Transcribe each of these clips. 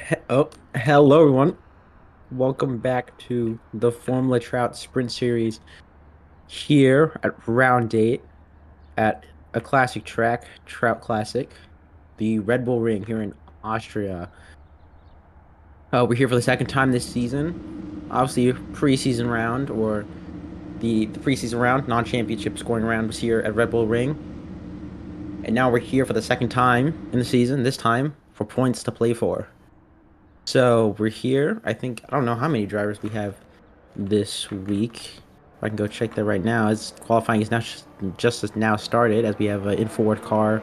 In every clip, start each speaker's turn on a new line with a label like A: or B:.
A: Hello everyone. Welcome back to the Formula Trout Sprint Series here at round 8 at a classic track, Trout Classic, the Red Bull Ring here in Austria. We're here for the second time this season. Obviously, preseason round or the preseason round, non-championship scoring round was here at Red Bull Ring. And now we're here for the second time in the season, this time for points to play for. So we're here. I don't know how many drivers we have this week. I can go check that right now. As qualifying is now just as now started, as we have an in-forward car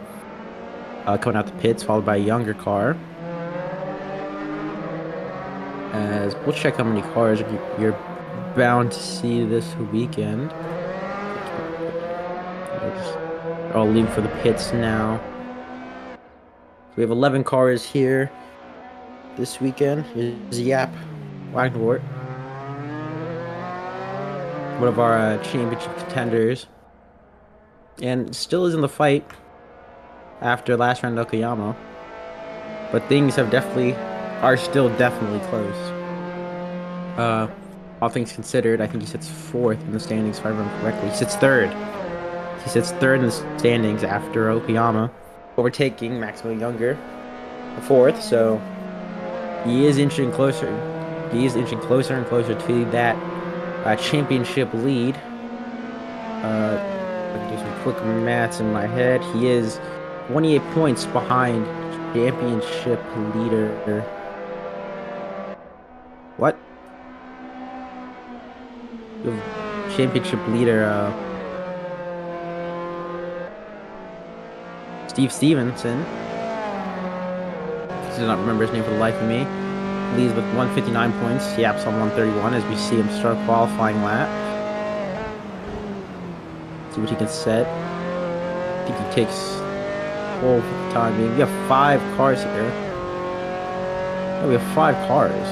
A: coming out the pits, followed by a younger car. As we'll check how many cars you're bound to see this weekend. They're all leaving for the pits now. We have 11 cars here this weekend. Here's Yap Wagnwort, one of our championship contenders, and still is in the fight after last round at Okayama, but things are still definitely close. All things considered, I think he sits fourth in the standings if I remember correctly. He sits third. He sits third in the standings after Okayama, overtaking Maximilian Younger, fourth. So he is inching closer. He is inching closer and closer to that championship lead. I can do some quick maths in my head. He is 28 points behind championship leader. What? Championship leader, Steve Stevenson. I do not remember his name for the life of me. Leads with 159 points. Yaps on 131 as we see him start qualifying lap. See what he can set. I think he takes full time. We have 5 cars here. Yeah, we have 5 cars.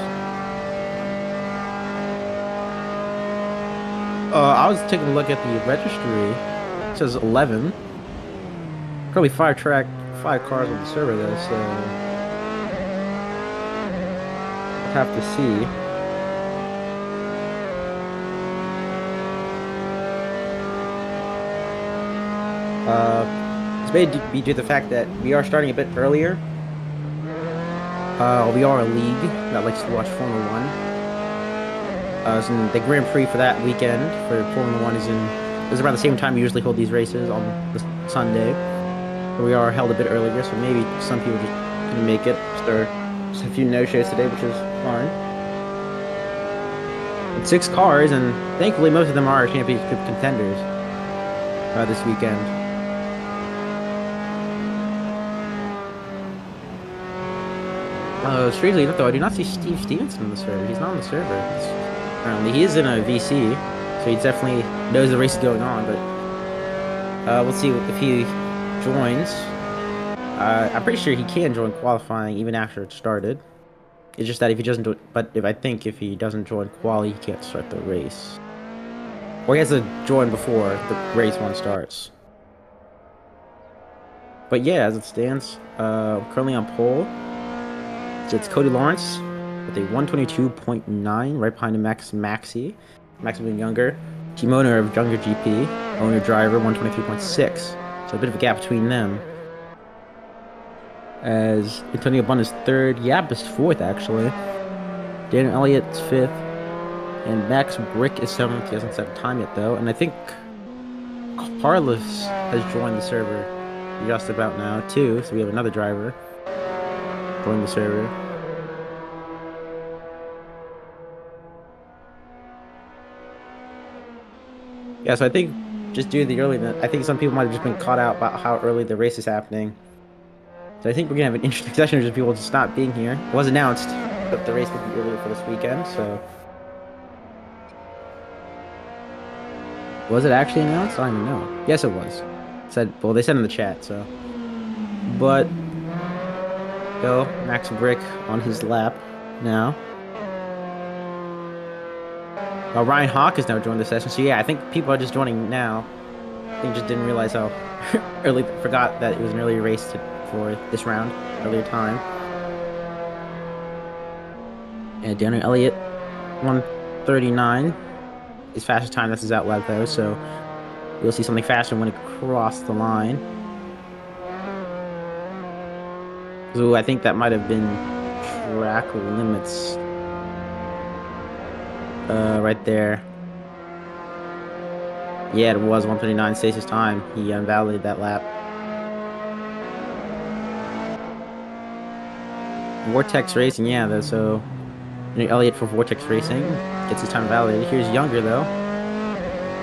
A: I was taking a look at the registry. It says 11. Probably 5 cars on the server though, so we'll have to see. This may be due to the fact that we are starting a bit earlier. We are a league that likes to watch Formula 1. So the Grand Prix for that weekend for Formula 1 is around the same time we usually hold these races on the Sunday. But we are held a bit earlier, so maybe some people just couldn't make it. So there's a few no-shows today, which is fine. It's 6 cars, and thankfully most of them are championship contenders this weekend. Strangely enough, though, I do not see Steve Stevenson on the server. He's not on the server. Apparently, he is in a VC, so he definitely knows the race is going on. But we'll see if he joins. I'm pretty sure he can join qualifying even after it started. It's just that if he doesn't do it, but if he doesn't join quali, he can't start the race. Or he has to join before the race 1 starts. But yeah, as it stands, currently on pole. So it's Cody Lawrence with a 122.9, right behind him Maximilian Younger, team owner of Younger GP, owner driver 123.6. So a bit of a gap between them. As Antonio Bunn is 3rd, Yap is 4th actually. Daniel Elliott's 5th, and Max Brick is 7th. He hasn't set time yet though, and I think Carlos has joined the server just about now too. So we have another driver join the server. Yeah, so I think just due to the early, I think some people might have just been caught out about how early the race is happening. So I think we're gonna have an interesting session of just people just not being here. It was announced that the race would be earlier for this weekend, so was it actually announced? I don't even know. Yes, it was. Well, they said in the chat, so. But Max Brick on his lap now. Ryan Hawk has now joined the session, so yeah, I think people are just joining now. I think just didn't realize how forgot that it was an earlier race for this round, earlier time. And Daniel Elliott, 139. His fastest time, that's his out lap though, so we'll see something faster when it crossed the line. So I think that might have been track limits right there. Yeah, it was 139 stays his time. He invalidated that lap. Vortex Racing, yeah, so Elliott for Vortex Racing gets his time validated. Here's Younger though.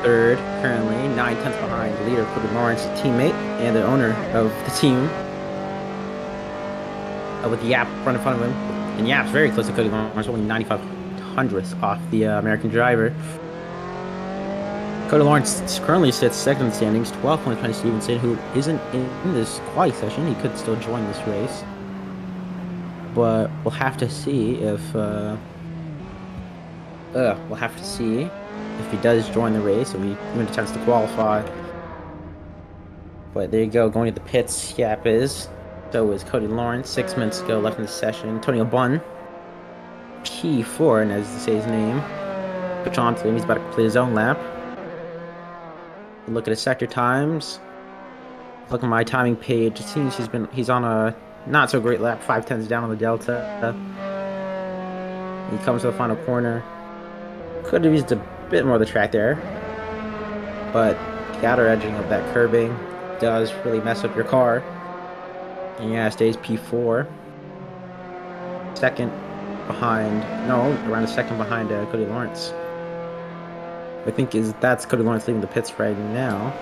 A: Third, currently, 9 tenths behind the leader, Cody Lawrence, teammate, and the owner of the team. With Yap right in front of him. And Yap's very close to Cody Lawrence, only 95 hundredths off the American driver. Cody Lawrence currently sits second in the standings, 12 points behind Stevenson, who isn't in this quali session. He could still join this race. But we'll have to see if he does join the race and we even a chance to qualify. But there you go, going to the pits, Yap is. So is Cody Lawrence. 6 minutes ago left in the session. Antonio Bunn, P4, and as to say his name. Push on to him, he's about to complete his own lap. Look at his sector times. Look at my timing page. It seems he's on a not so great lap, 5 tenths down on the delta. He comes to the final corner. Could have used a bit more of the track there, but the outer edging of that curbing does really mess up your car. And yeah, stays P4. Second behind, no, around a second behind Cody Lawrence. I think that's Cody Lawrence leaving the pits right now.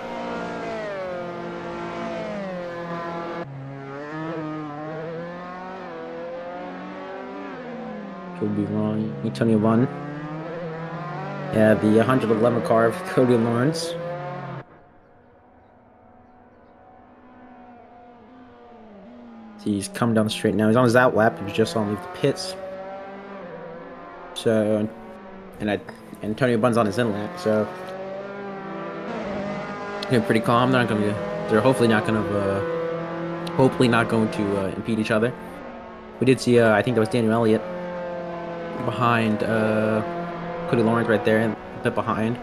A: Could be wrong. Antonio Bunn. Yeah, the 111 car of Cody Lawrence. He's come down the straight now. He's on his out lap. He just saw him leave the pits. So, and Antonio Bunn's on his in lap. So, they're pretty calm. They're hopefully not going to impede each other. We did see, I think that was Daniel Elliott behind Cody Lawrence right there, and a bit behind.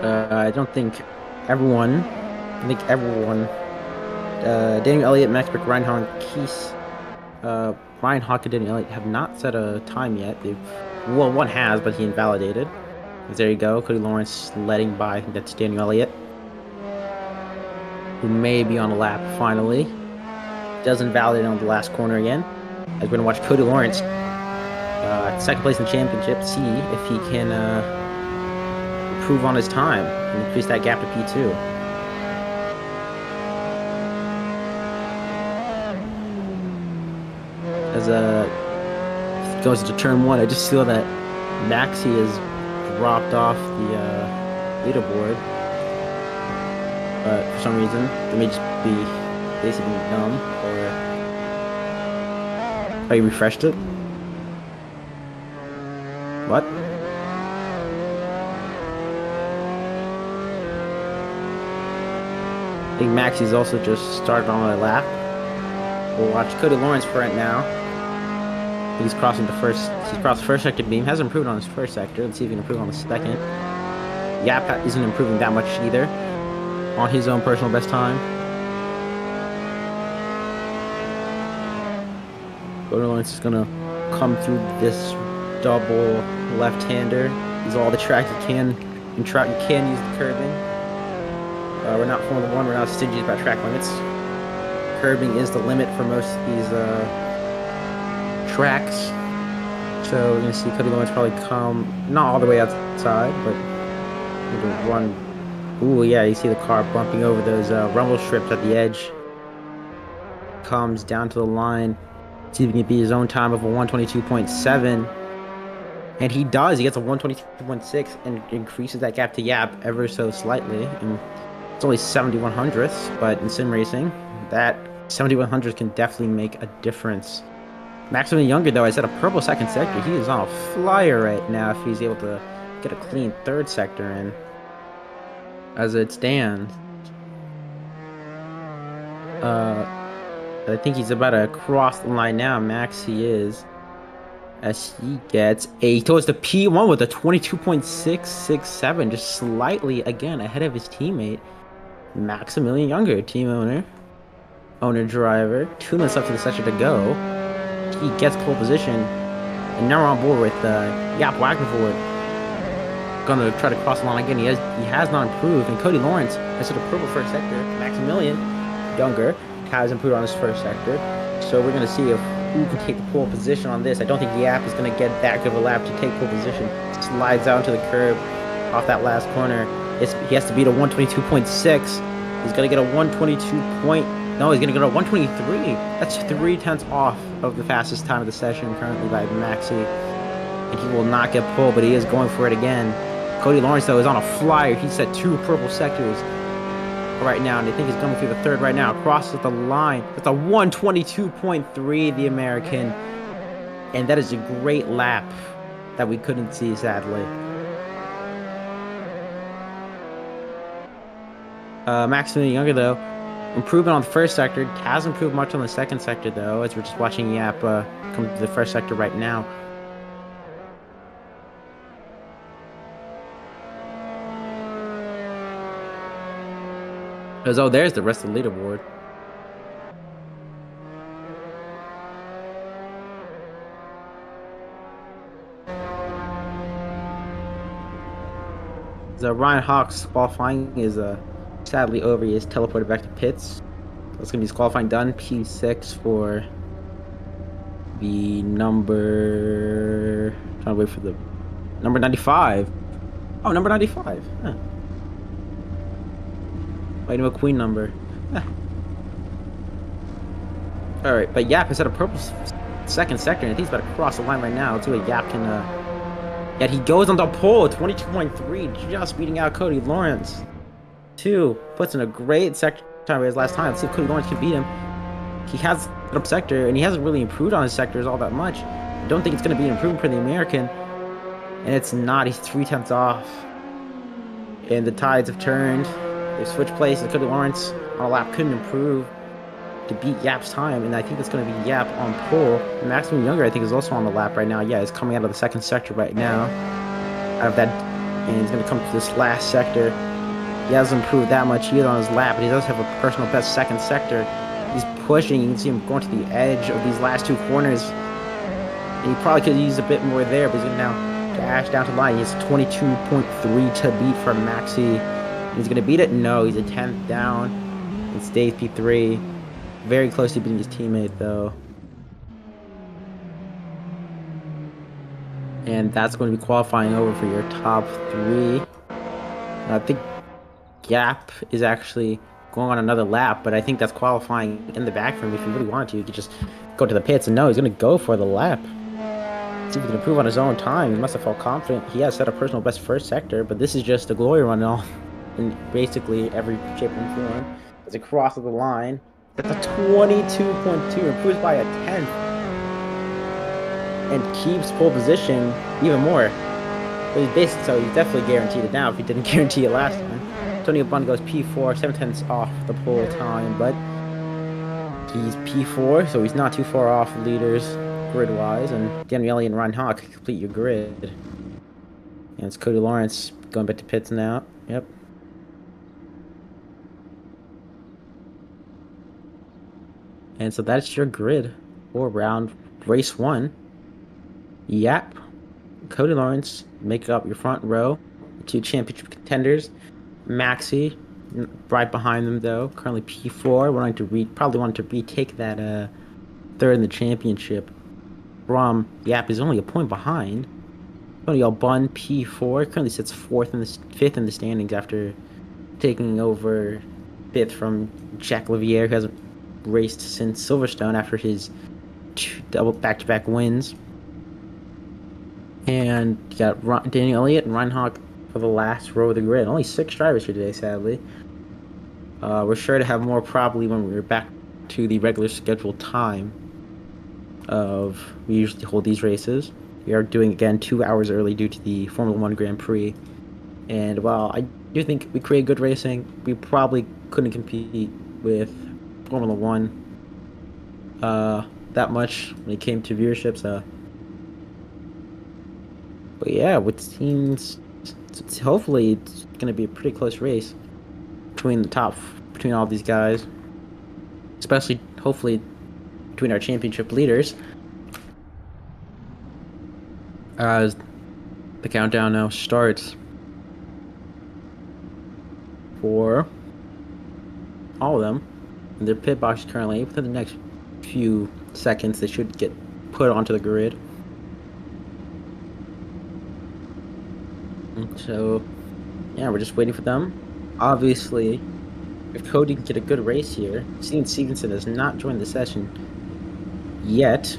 A: I think everyone. Daniel Elliott, Max Brick, Reinhardt, Keese, Ryan Hawk, and Daniel Elliott have not set a time yet. One has, but he invalidated. There you go. Cody Lawrence letting by. I think that's Daniel Elliott, who may be on a lap finally. Does invalidate on the last corner again. As we're going to watch Cody Lawrence, second place in the championship, see if he can improve on his time and increase that gap to P2. As goes into turn 1, I just saw that Maxi has dropped off the leaderboard, but for some reason it may just be basically dumb, or I refreshed it. What? I think Maxi's also just started on a lap. We'll watch Cody Lawrence for it now. He's crossing the first. He's crossed the first sector beam. Hasn't improved on his first sector. Let's see if he can improve on the second. Yap isn't improving that much either on his own personal best time. Cody Lawrence is gonna come through this double left-hander. He's all the track you can. In Trout, you can use the curbing. We're not Formula 1. We're not stingy about track limits. Curbing is the limit for most of these tracks. So we're gonna see Cody Lawrence probably come not all the way outside, but run. Ooh, yeah, you see the car bumping over those rumble strips at the edge. Comes down to the line. See if he can beat his own time of a 122.7. And he does. He gets a 122.6 and increases that gap to Yap ever so slightly. And it's only 71 hundredths, but in sim racing, that 71 hundredths can definitely make a difference. Maximum Younger, though, I said a purple second sector. He is on a flyer right now if he's able to get a clean third sector in. As it stands, I think he's about to cross the line now. Max, he is. As he gets a towards the P1 with a 22.667, just slightly again ahead of his teammate, Maximilian Younger, team owner driver. 2 minutes left in the session to go. He gets pole position, and now we're on board with Yap Wagnerford. Gonna try to cross the line again. He has not improved, and Cody Lawrence has hit a purple first sector. Maximilian Younger has improved on his first sector, so we're gonna see if who can take the pole position on this. I don't think Yap is gonna get that good of a lap to take pole position. Slides out into the curb off that last corner. He has to beat a 122.6. He's gonna get a 122 point. No, he's gonna get a 123. That's 3 tenths off of the fastest time of the session currently by Maxi. And he will not get pole, but he is going for it again. Cody Lawrence, though, is on a flyer. He set 2 purple sectors right now, and I think he's coming through the third right now. Crosses the line. That's a 122.3, the American. And that is a great lap that we couldn't see, sadly. Maximilian Younger, though, improvement on the first sector. Hasn't improved much on the second sector, though, as we're just watching Yap come to the first sector right now. Oh, there's the rest of the leaderboard. So Ryan Hawk's qualifying is sadly over. He is teleported back to pits. That's gonna be his qualifying done. P6 for the number. Trying to wait for the number 95. Oh, number 95. Huh. Lightning McQueen number. Alright, but Yap has had a purple second sector, and I think he's about to cross the line right now. Let's see what Yap can. Yet he goes on the pole, 22.3, just beating out Cody Lawrence. 2 puts in a great sector time his last time. Let's see if Cody Lawrence can beat him. He has an up sector, and he hasn't really improved on his sectors all that much. I don't think it's going to be an improvement for the American. And it's not. He's 3 tenths off. And the tides have turned. They've switched places. Cody Lawrence on a lap couldn't improve to beat Yap's time, and I think it's going to be Yap on pole. And Maximum Younger, I think, is also on the lap right now. Yeah, he's coming out of the second sector right now. Out of that, and he's going to come to this last sector. He hasn't improved that much either on his lap, but he does have a personal best second sector. He's pushing. You can see him going to the edge of these last 2 corners. And he probably could use a bit more there, but he's going to now dash down to the line. He has 22.3 to beat for Maxi. He's going to beat it? No, he's a 10th down. And stays P3. Very close to beating his teammate, though. And that's going to be qualifying over for your top 3. I think Yap is actually going on another lap, but I think that's qualifying in the back for him. If you really wanted to, you could just go to the pits. And no, he's going to go for the lap. See if he can improve on his own time. He must have felt confident. He has set a personal best first sector, but this is just a glory run in basically every shape and form. As it crosses the line, that's a 22.2, improves by a 10th, and keeps pole position even more. But he's he's definitely guaranteed it now if he didn't guarantee it last time. Antonio Bunn goes P4, 7 tenths off the pole time, but he's P4, so he's not too far off leaders grid-wise, and Daniele and Ryan Hawk complete your grid. And it's Cody Lawrence going back to pits now. Yep. And so that's your grid for round race 1. Yap, Cody Lawrence make up your front row. 2 championship contenders. Maxi right behind them, though, currently P4, probably wanting to retake that third in the championship from Yap is only a point behind. Antonio Bunn P4 currently sits fifth in the standings after taking over 5th from Jack Liviere, who hasn't raced since Silverstone after his 2 double back-to-back wins. And you got Daniel Elliott and Ryan Hawk for the last row of the grid. Only 6 drivers here today, sadly. We're sure to have more probably when we're back to the regular scheduled time we usually hold these races. We are doing again 2 hours early due to the Formula 1 Grand Prix. And while I do think we create good racing, we probably couldn't compete with Formula 1 that much when it came to viewerships. But yeah, what seems hopefully it's gonna be a pretty close race between the top between all these guys, especially hopefully between our championship leaders. As the countdown now starts for all of them in their pit box currently. Within the next few seconds, they should get put onto the grid. And so, yeah, we're just waiting for them. Obviously, if Cody can get a good race here, seeing Stevenson has not joined the session yet.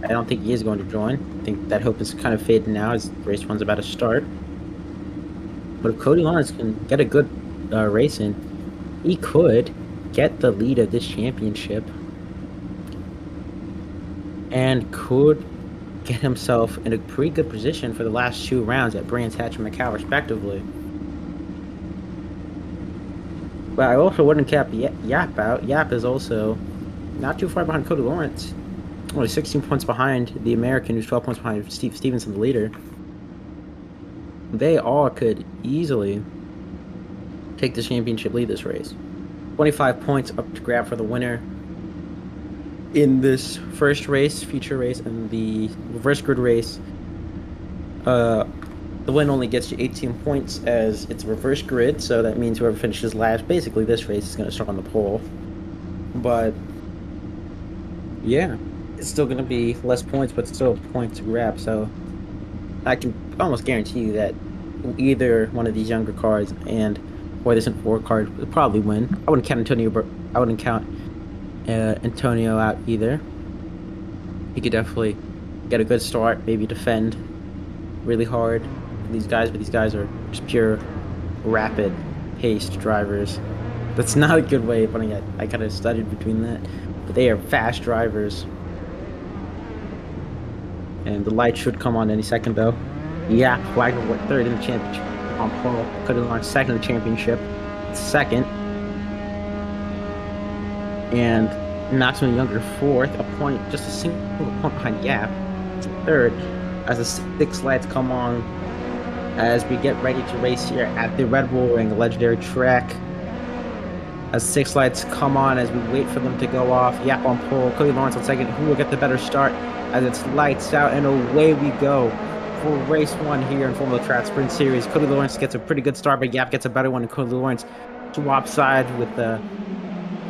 A: I don't think he is going to join. I think that hope is kind of fading now as race one's about to start. But if Cody Lawrence can get a good race in, he could get the lead of this championship and could get himself in a pretty good position for the last two rounds at Brands Hatch and Macau, respectively. But I also wouldn't cap Yap out. Yap is also not too far behind Cody Lawrence. Only 16 points behind the American, who's 12 points behind Steve Stevenson, the leader. They all could easily take the championship lead this race. 25 points up to grab for the winner in this first race, feature race, and the reverse grid race. The win only gets you 18 points as it's a reverse grid, so that means whoever finishes last, basically this race is going to start on the pole. But yeah, it's still going to be less points, but still points to grab. So I can almost guarantee you that either one of these younger cards or this four card will probably win. I wouldn't count Antonio, but I wouldn't count Antonio out either. He could definitely get a good start, maybe defend really hard. These guys, but these guys are just pure, rapid, paced drivers. That's not a good way of putting it. I kind of studied between that, but they are fast drivers. And the light should come on any second, though. Yeah, Wagner went third in the championship on pole. Could have launched second in the championship. Second. And Maximum Younger fourth, just a single point behind Yap. Third, as the six lights come on, as we get ready to race here at the Red Bull Ring, legendary track. As six lights come on, as we wait for them to go off. Yap on pole, Cody Lawrence on second. Who will get the better start? As it's lights out, and away we go for race one here in Formula Trout Sprint Series. Cody Lawrence gets a pretty good start, but Yap gets a better one, and Cody Lawrence swaps sides with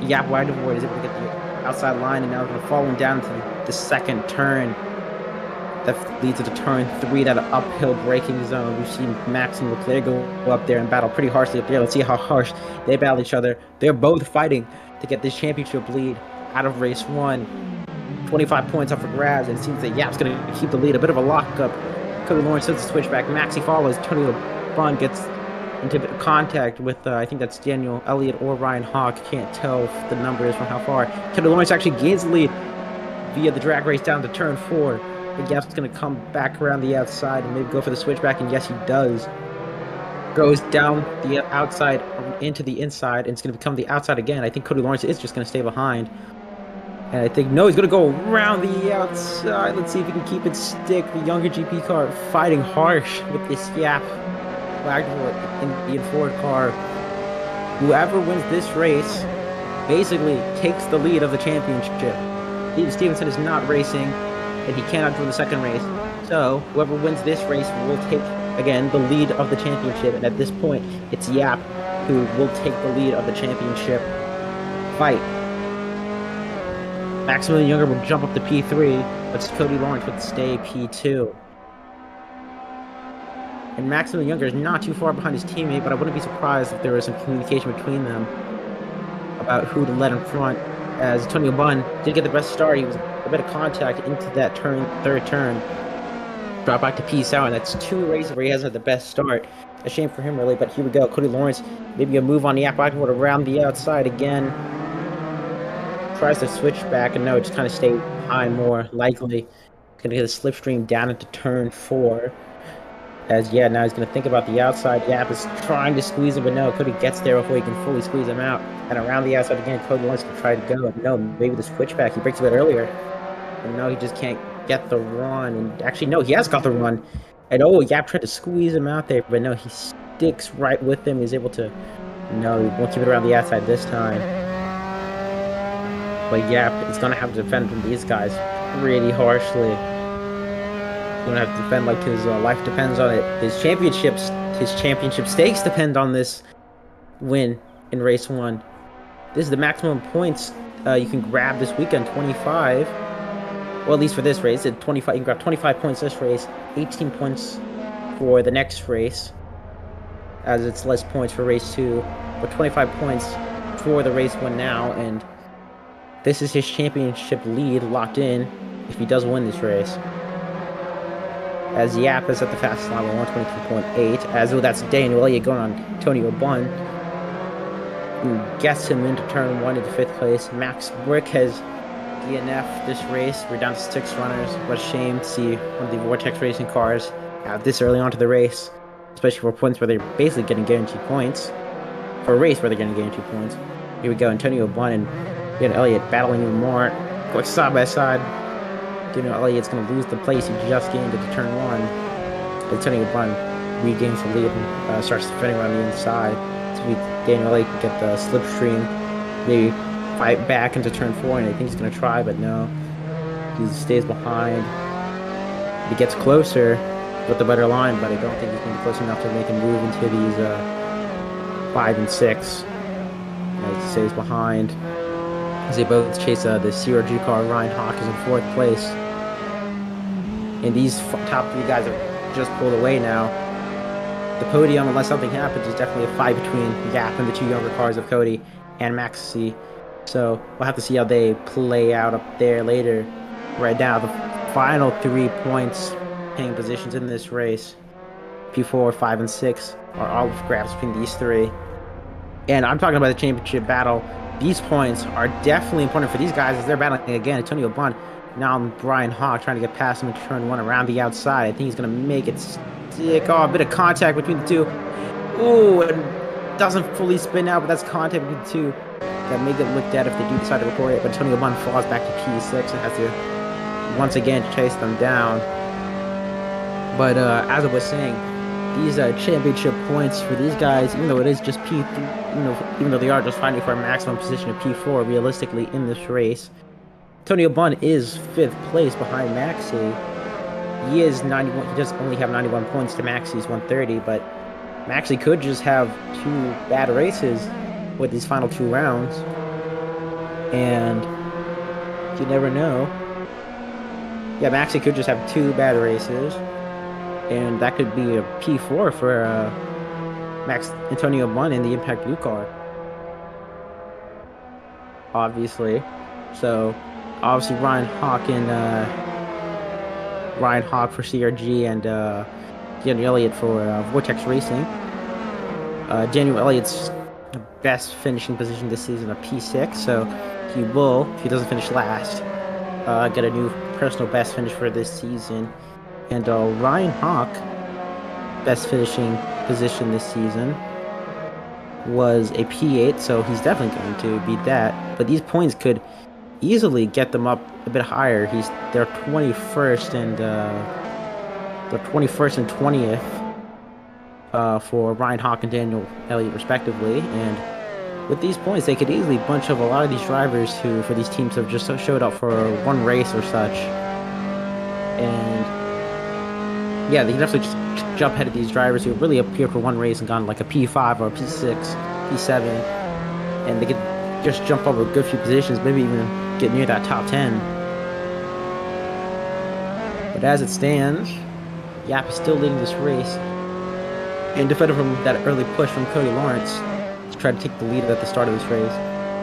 A: Yap wide of is able to get the outside line, and now we're going to follow him down to the second turn. That leads to turn 3, that uphill braking zone. We've seen Max and Leclerc go up there and battle pretty harshly up there. Let's see how harsh they battle each other. They're both fighting to get this championship lead out of race one. 25 points up for grabs, and it seems that Yap's going to keep the lead. A bit of a lockup. Cody Lawrence does the switchback. Maxi follows. Tony Bun gets into contact with, I think that's Daniel Elliott or Ryan Hawk. Can't tell if the number is from how far. Cody Lawrence actually gains the lead via the drag race down to turn 4. But Yap's going to come back around the outside and maybe go for the switchback, and yes, he does. Goes down the outside into the inside, and it's going to become the outside again. I think Cody Lawrence is just going to stay behind. And I think, no, he's going to go around the outside. Let's see if he can keep it stick. The younger GP car fighting harsh with this Yap Wagner in the Ford car. Whoever wins this race basically takes the lead of the championship. Stevenson is not racing, and he cannot join the second race. So whoever wins this race will take, again, the lead of the championship. And at this point, it's Yap who will take the lead of the championship fight. Maximilian Younger will jump up to P3, but Cody Lawrence would stay P2. And Maximilian Younger is not too far behind his teammate, but I wouldn't be surprised if there was some communication between them about who to let in front. As Antonio Bunn did get the best start, he was a bit of contact into that third turn. Drop back to peace out, and that's 2 races where he hasn't had the best start. A shame for him, really, but here we go. Cody Lawrence, maybe a move on the Yap Wagner around the outside again. Tries to switch back, and no, just kind of stay high more likely. Going to get a slipstream down into turn 4. As yeah, now he's gonna think about the outside. Yap is trying to squeeze him, but no, Cody gets there before he can fully squeeze him out. And around the outside again, Cody wants to try to go. No, maybe the switchback. He breaks a bit earlier. But no, he just can't get the run. And actually, no, he has got the run. And oh, Yap tried to squeeze him out there, but no, he sticks right with him. He's able to. No, he won't keep it around the outside this time. But Yap is gonna have to defend from these guys pretty harshly. He's gonna have to defend like his life depends on it. His championship stakes depend on this win in race one. This is the maximum points you can grab this weekend, 25. Well, at least for this race, at 25, you can grab 25 points this race, 18 points for the next race, as it's less points for race two, but 25 points for the race one now, and this is his championship lead locked in if he does win this race. As Yap is at the fastest line with 122.8, as though that's Daniel Elliott going on Antonio Bunn, who gets him into turn one into fifth place. Max Brick has DNF this race. We're down to 6 runners. What a shame to see one of the Vortex Racing cars out this early onto the race, especially for points where they're basically getting guaranteed points. For a race where they're getting guaranteed points. Here we go, Antonio Bunn and Daniel Elliott battling even more. Quick side by side. Daniel Elliott's going to lose the place he just gained into turn one. Antonio Bunn regains the lead and starts defending around the inside. So Daniel Elliott can get the slipstream, maybe fight back into turn four, and I think he's going to try, but no. He stays behind. He gets closer with the better line, but I don't think he's going to be close enough to make a move into these 5 and 6. He stays behind. As they both chase the CRG car, Ryan Hawk is in 4th place. And these top 3 guys have just pulled away now. The podium, unless something happens, is definitely a fight between Yap and the 2 younger cars of Cody and Maxi. So we'll have to see how they play out up there later. Right now, the final 3 points paying positions in this race, P4, 5, and 6, are all grabs between these 3. And I'm talking about the championship battle. These points are definitely important for these guys as they're battling again. Antonio Bunn, now Brian Hawk trying to get past him in turn one around the outside. I think he's going to make it stick. Oh, a bit of contact between the 2. Ooh, and doesn't fully spin out, but that's contact between the 2. That may get looked at if they do decide to record it. But Antonio Bunn falls back to P6 and has to once again chase them down. But as I was saying, these championship points for these guys, even though it is just P3, even though they are just fighting for a maximum position of P4 realistically in this race, Antonio Bunn is 5th place behind Maxi. He is 91. He does only have 91 points to Maxi's 130, but Maxi could just have 2 bad races with these final 2 rounds, and you never know. Yeah, Maxi could just have 2 bad races. And that could be a P4 for Max Antonio Bunn in the Impact Blue car. Obviously. So, obviously Ryan Hawk for CRG and Daniel Elliott for Vortex Racing. Daniel Elliott's best finishing position this season, a P6. So, he will, if he doesn't finish last, get a new personal best finish for this season. And Ryan Hawk, best finishing position this season, was a P8, so he's definitely going to beat that. But these points could easily get them up a bit higher. They're 21st and 20th for Ryan Hawk and Daniel Elliott respectively. And with these points, they could easily bunch up a lot of these drivers who, for these teams, have just showed up for one race or such. And yeah, they can definitely just jump ahead of these drivers who really appear for one race and gone like a P5 or a P6, P7, and they could just jump up a good few positions, maybe even get near that top 10. But as it stands, Yap is still leading this race, and defended from that early push from Cody Lawrence to try to take the lead at the start of this race.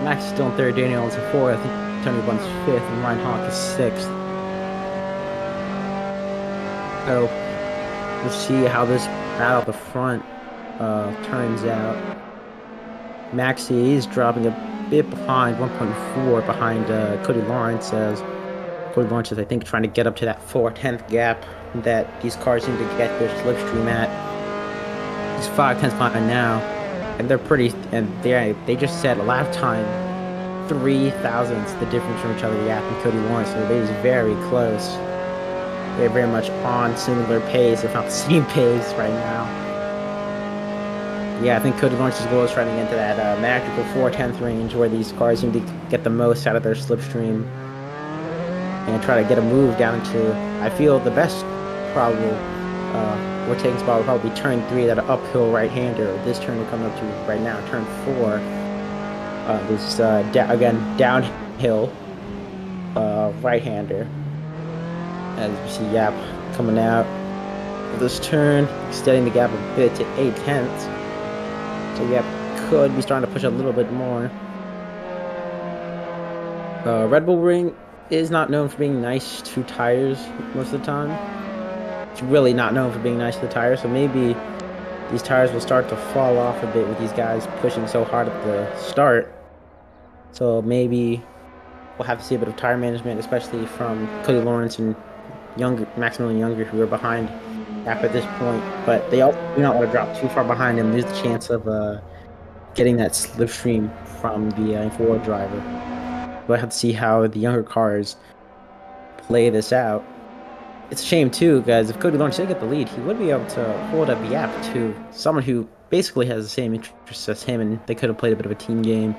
A: Max is still in 3rd, Daniel is in 4th, I think Tony Bunn's 5th, and Ryan Hawk is 6th. So we'll see how this battle at the front turns out. Maxi is dropping a bit behind, 1.4 behind Cody Lawrence, as Cody Lawrence is, I think, trying to get up to that 4/10 gap that these cars seem to get their slipstream at. He's 5 tenths behind now, and they just set a lap time 3 thousandths the difference from each other, Yap and Cody Lawrence. So they're just very close. They're very much on similar pace, if not the same pace right now. Yeah, I think Cody Lawrence's goal is trying to get into that magical 4/10 range where these cars seem to get the most out of their slipstream and try to get a move down into, I feel, the best probable overtaking spot will probably be turn 3, that uphill right-hander. This turn we're coming up to right now, turn 4. This again downhill right-hander. As you see, Yap coming out of this turn, extending the gap a bit to 8 tenths. So Yap could be starting to push a little bit more. Red Bull Ring is not known for being nice to tires most of the time. It's really not known for being nice to the tires, so maybe these tires will start to fall off a bit with these guys pushing so hard at the start. So maybe we'll have to see a bit of tire management, especially from Cody Lawrence and Maximilian Younger, who are behind Yap at this point. But they also do not want to drop too far behind him. There's the chance of getting that slipstream from the forward driver. We'll have to see how the younger cars play this out. It's a shame too, guys. If Cody Lawrence did get the lead, he would be able to hold up Yap to someone who basically has the same interests as him, and they could have played a bit of a team game,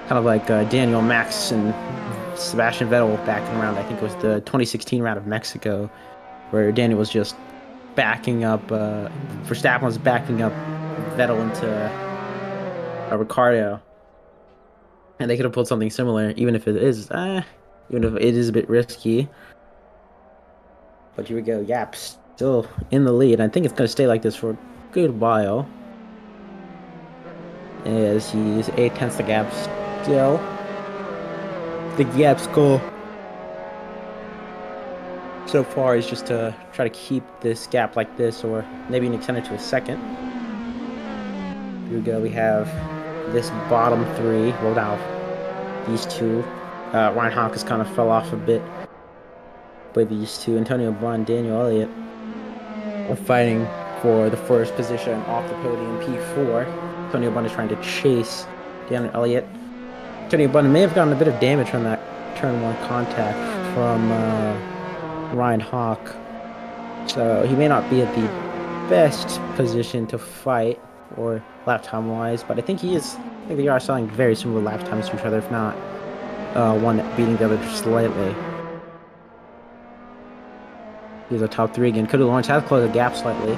A: kind of like Daniel Max and Sebastian Vettel back in around, I think it was the 2016 round of Mexico, where Daniel was just backing up, Verstappen was backing up Vettel into Ricardo, and they could have pulled something similar, even if it is a bit risky. But here we go, Yap still in the lead. I think it's going to stay like this for a good while, as he's 8 tenths the gap still. The gap's goal so far is just to try to keep this gap like this, or maybe even extend it to a second. Here we go, we have this bottom 3. Well, now these two. Ryan Hawk has kind of fell off a bit. But these two, Antonio Bond, Daniel Elliott, are fighting for the first position off the podium, P4. Antonio Bond is trying to chase Daniel Elliott. Antonio Bond may have gotten a bit of damage from that turn 1 contact from Ryan Hawk. So he may not be at the best position to fight, or lap time wise, but I think he is. I think they are selling very similar lap times to each other, if not one beating the other just slightly. Here's a top 3 again. Cody Lawrence has closed the gap slightly.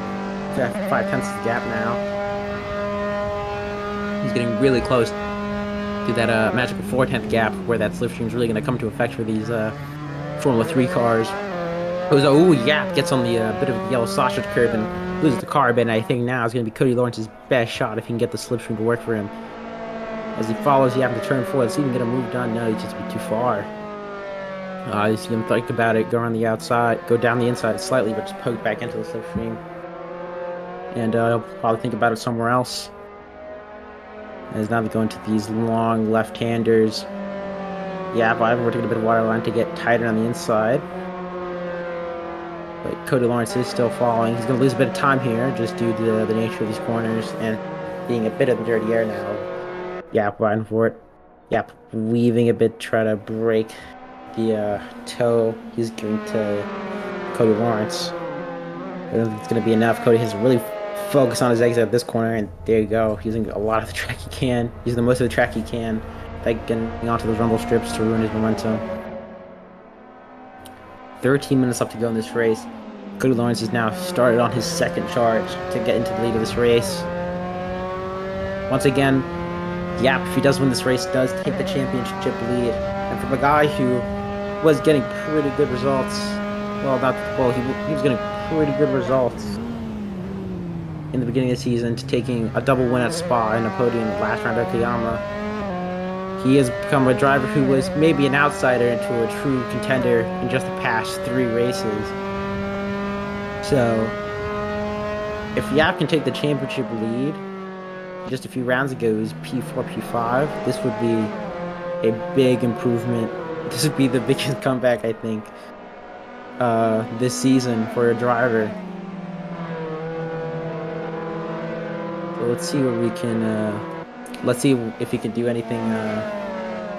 A: He's at 5 tenths of the gap now. He's getting really close to that magical 4/10 gap, where that slipstream is really going to come to effect for these Formula 3 cars. Yap gets on the bit of the yellow sausage curve and loses the car a bit, and I think now is going to be Cody Lawrence's best shot if he can get the slipstream to work for him. As he follows Yap to turn 4, let's see if he can get a move done. No, he's just a bit too far. You see him think about it, go around the outside, go down the inside slightly, but just poke back into the slipstream. And he'll probably think about it somewhere else. As now we go into these long left-handers. Yeah, but we're taking a bit of water line to get tighter on the inside. But Cody Lawrence is still following. He's going to lose a bit of time here, just due to the nature of these corners and being a bit of the dirty air now. Yap riding for it. Yap weaving a bit, try to break the toe he's giving to Cody Lawrence. I don't think it's going to be enough. Cody has to really focus on his exit at this corner, and there you go. Using a lot of the track he can. Using the most of the track he can. Like getting onto those rumble strips to ruin his momentum. 13 minutes left to go in this race. Cody Lawrence has now started on his second charge to get into the lead of this race. Once again, Yap, if he does win this race, does take the championship lead. And from a guy who was getting pretty good results, he was getting pretty good results in the beginning of the season, to taking a double win at Spa and a podium last round at Okayama. He has become a driver who was maybe an outsider into a true contender in just the past 3 races. So, if Yap can take the championship lead, just a few rounds ago it was P4, P5, this would be a big improvement. This would be the biggest comeback, I think, this season for a driver. So let's see what we can let's see if he can do anything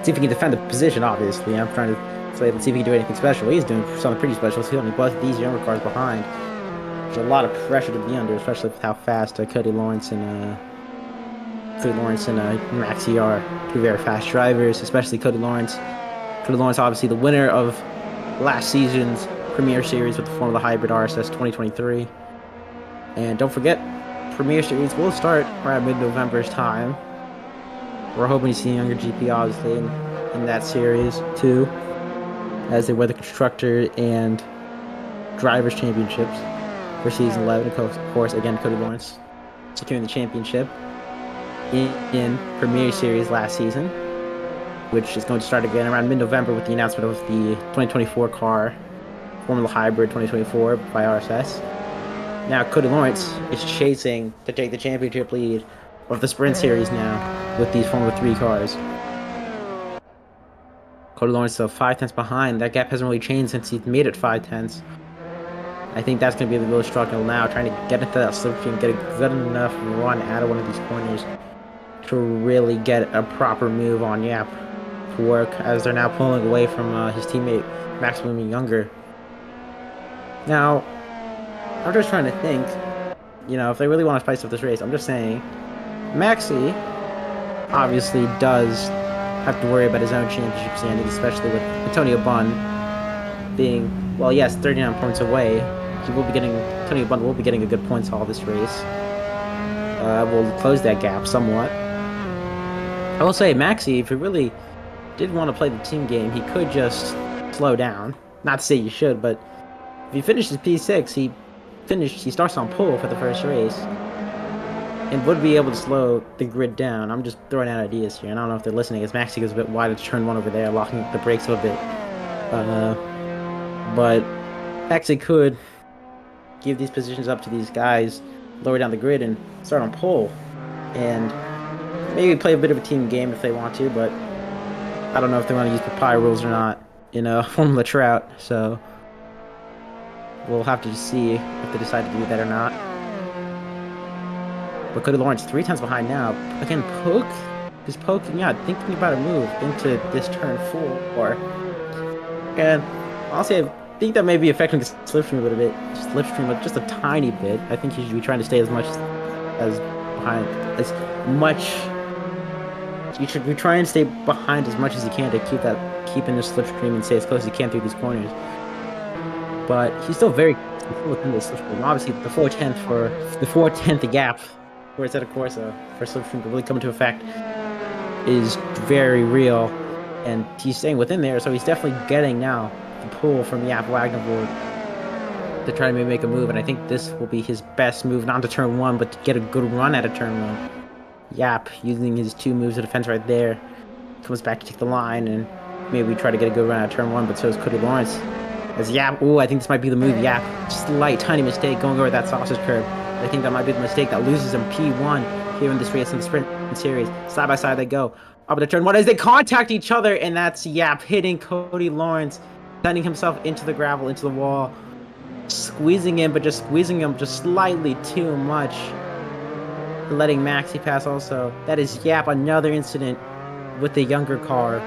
A: see if he can defend the position, obviously. I'm trying to say let's see if he can do anything special. He's doing something pretty special. He's only left these younger cars behind. There's a lot of pressure to be under, especially with how fast Cody Lawrence and Maxie are. Two very fast drivers, especially Cody Lawrence. Cody Lawrence, obviously the winner of last season's Premier Series with the Formula Hybrid RSS 2023. And don't forget, Premier Series will start around mid-November's time. We're hoping to see a younger GP, obviously, in that series, too, as they wear the Constructor and Drivers' Championships for Season 11. Of course, again, Cody Lawrence securing the championship in Premier Series last season, which is going to start again around mid-November with the announcement of the 2024 car, Formula Hybrid 2024 by RSS. Now, Cody Lawrence is chasing to take the championship lead of the Sprint Series now with these Formula 3 cars. Cody Lawrence is still 5 tenths behind. That gap hasn't really changed since he's made it 5 tenths. I think that's going to be the real struggle now, trying to get into that slipstream, get a good enough run out of one of these corners to really get a proper move on Yap to work, as they're now pulling away from his teammate Maximum Younger. Now, I'm just trying to think, if they really want to spice up this race, I'm just saying, Maxie obviously does have to worry about his own championship standing, especially with Antonio Bunn being, well, yes, 39 points away. Antonio Bunn will be getting a good points haul this race. Will close that gap somewhat. I will say, Maxie, if he really did want to play the team game, he could just slow down. Not to say you should, but if he finishes P6, he starts on pole for the first race and would be able to slow the grid down. I'm just throwing out ideas here, and I don't know if they're listening, as Maxie goes a bit wide to turn 1 over there, locking the brakes a bit. But Maxie could give these positions up to these guys lower down the grid and start on pole, and maybe play a bit of a team game if they want to, but I don't know if they want to use Papaya rules or not in Formula Trout, so we'll have to see if they decide to do that or not. But Cody Lawrence 3 tenths behind now. Again, poking out, thinking about a move into this turn 4. And honestly, I think that may be affecting the slipstream a little bit. Slipstream just a tiny bit. I think you should be trying to stay as much. You should be trying to stay behind as much as you can to keep in the slipstream and stay as close as you can through these corners. But he's still very within the slipstream. Obviously, the 4/10th gap, where it's at a course for slipstream to really come into effect, is very real, and he's staying within there. So he's definitely getting now the pull from Yap Wagnervoort to try to make a move. And I think this will be his best move, not to turn 1, but to get a good run at a turn 1. Yap, using his 2 moves of defense right there, comes back to take the line and maybe try to get a good run at turn 1, but so is Cody Lawrence. As Yap, I think this might be the move. Yap, slight, tiny mistake going over that sausage curve. I think that might be the mistake that loses him P1 here in this race in the Sprint Series. Side by side they go. Up to turn 1 as they contact each other, and that's Yap hitting Cody Lawrence, sending himself into the gravel, into the wall, squeezing him just slightly too much. Letting Maxie pass also. That is Yap, another incident with the younger car.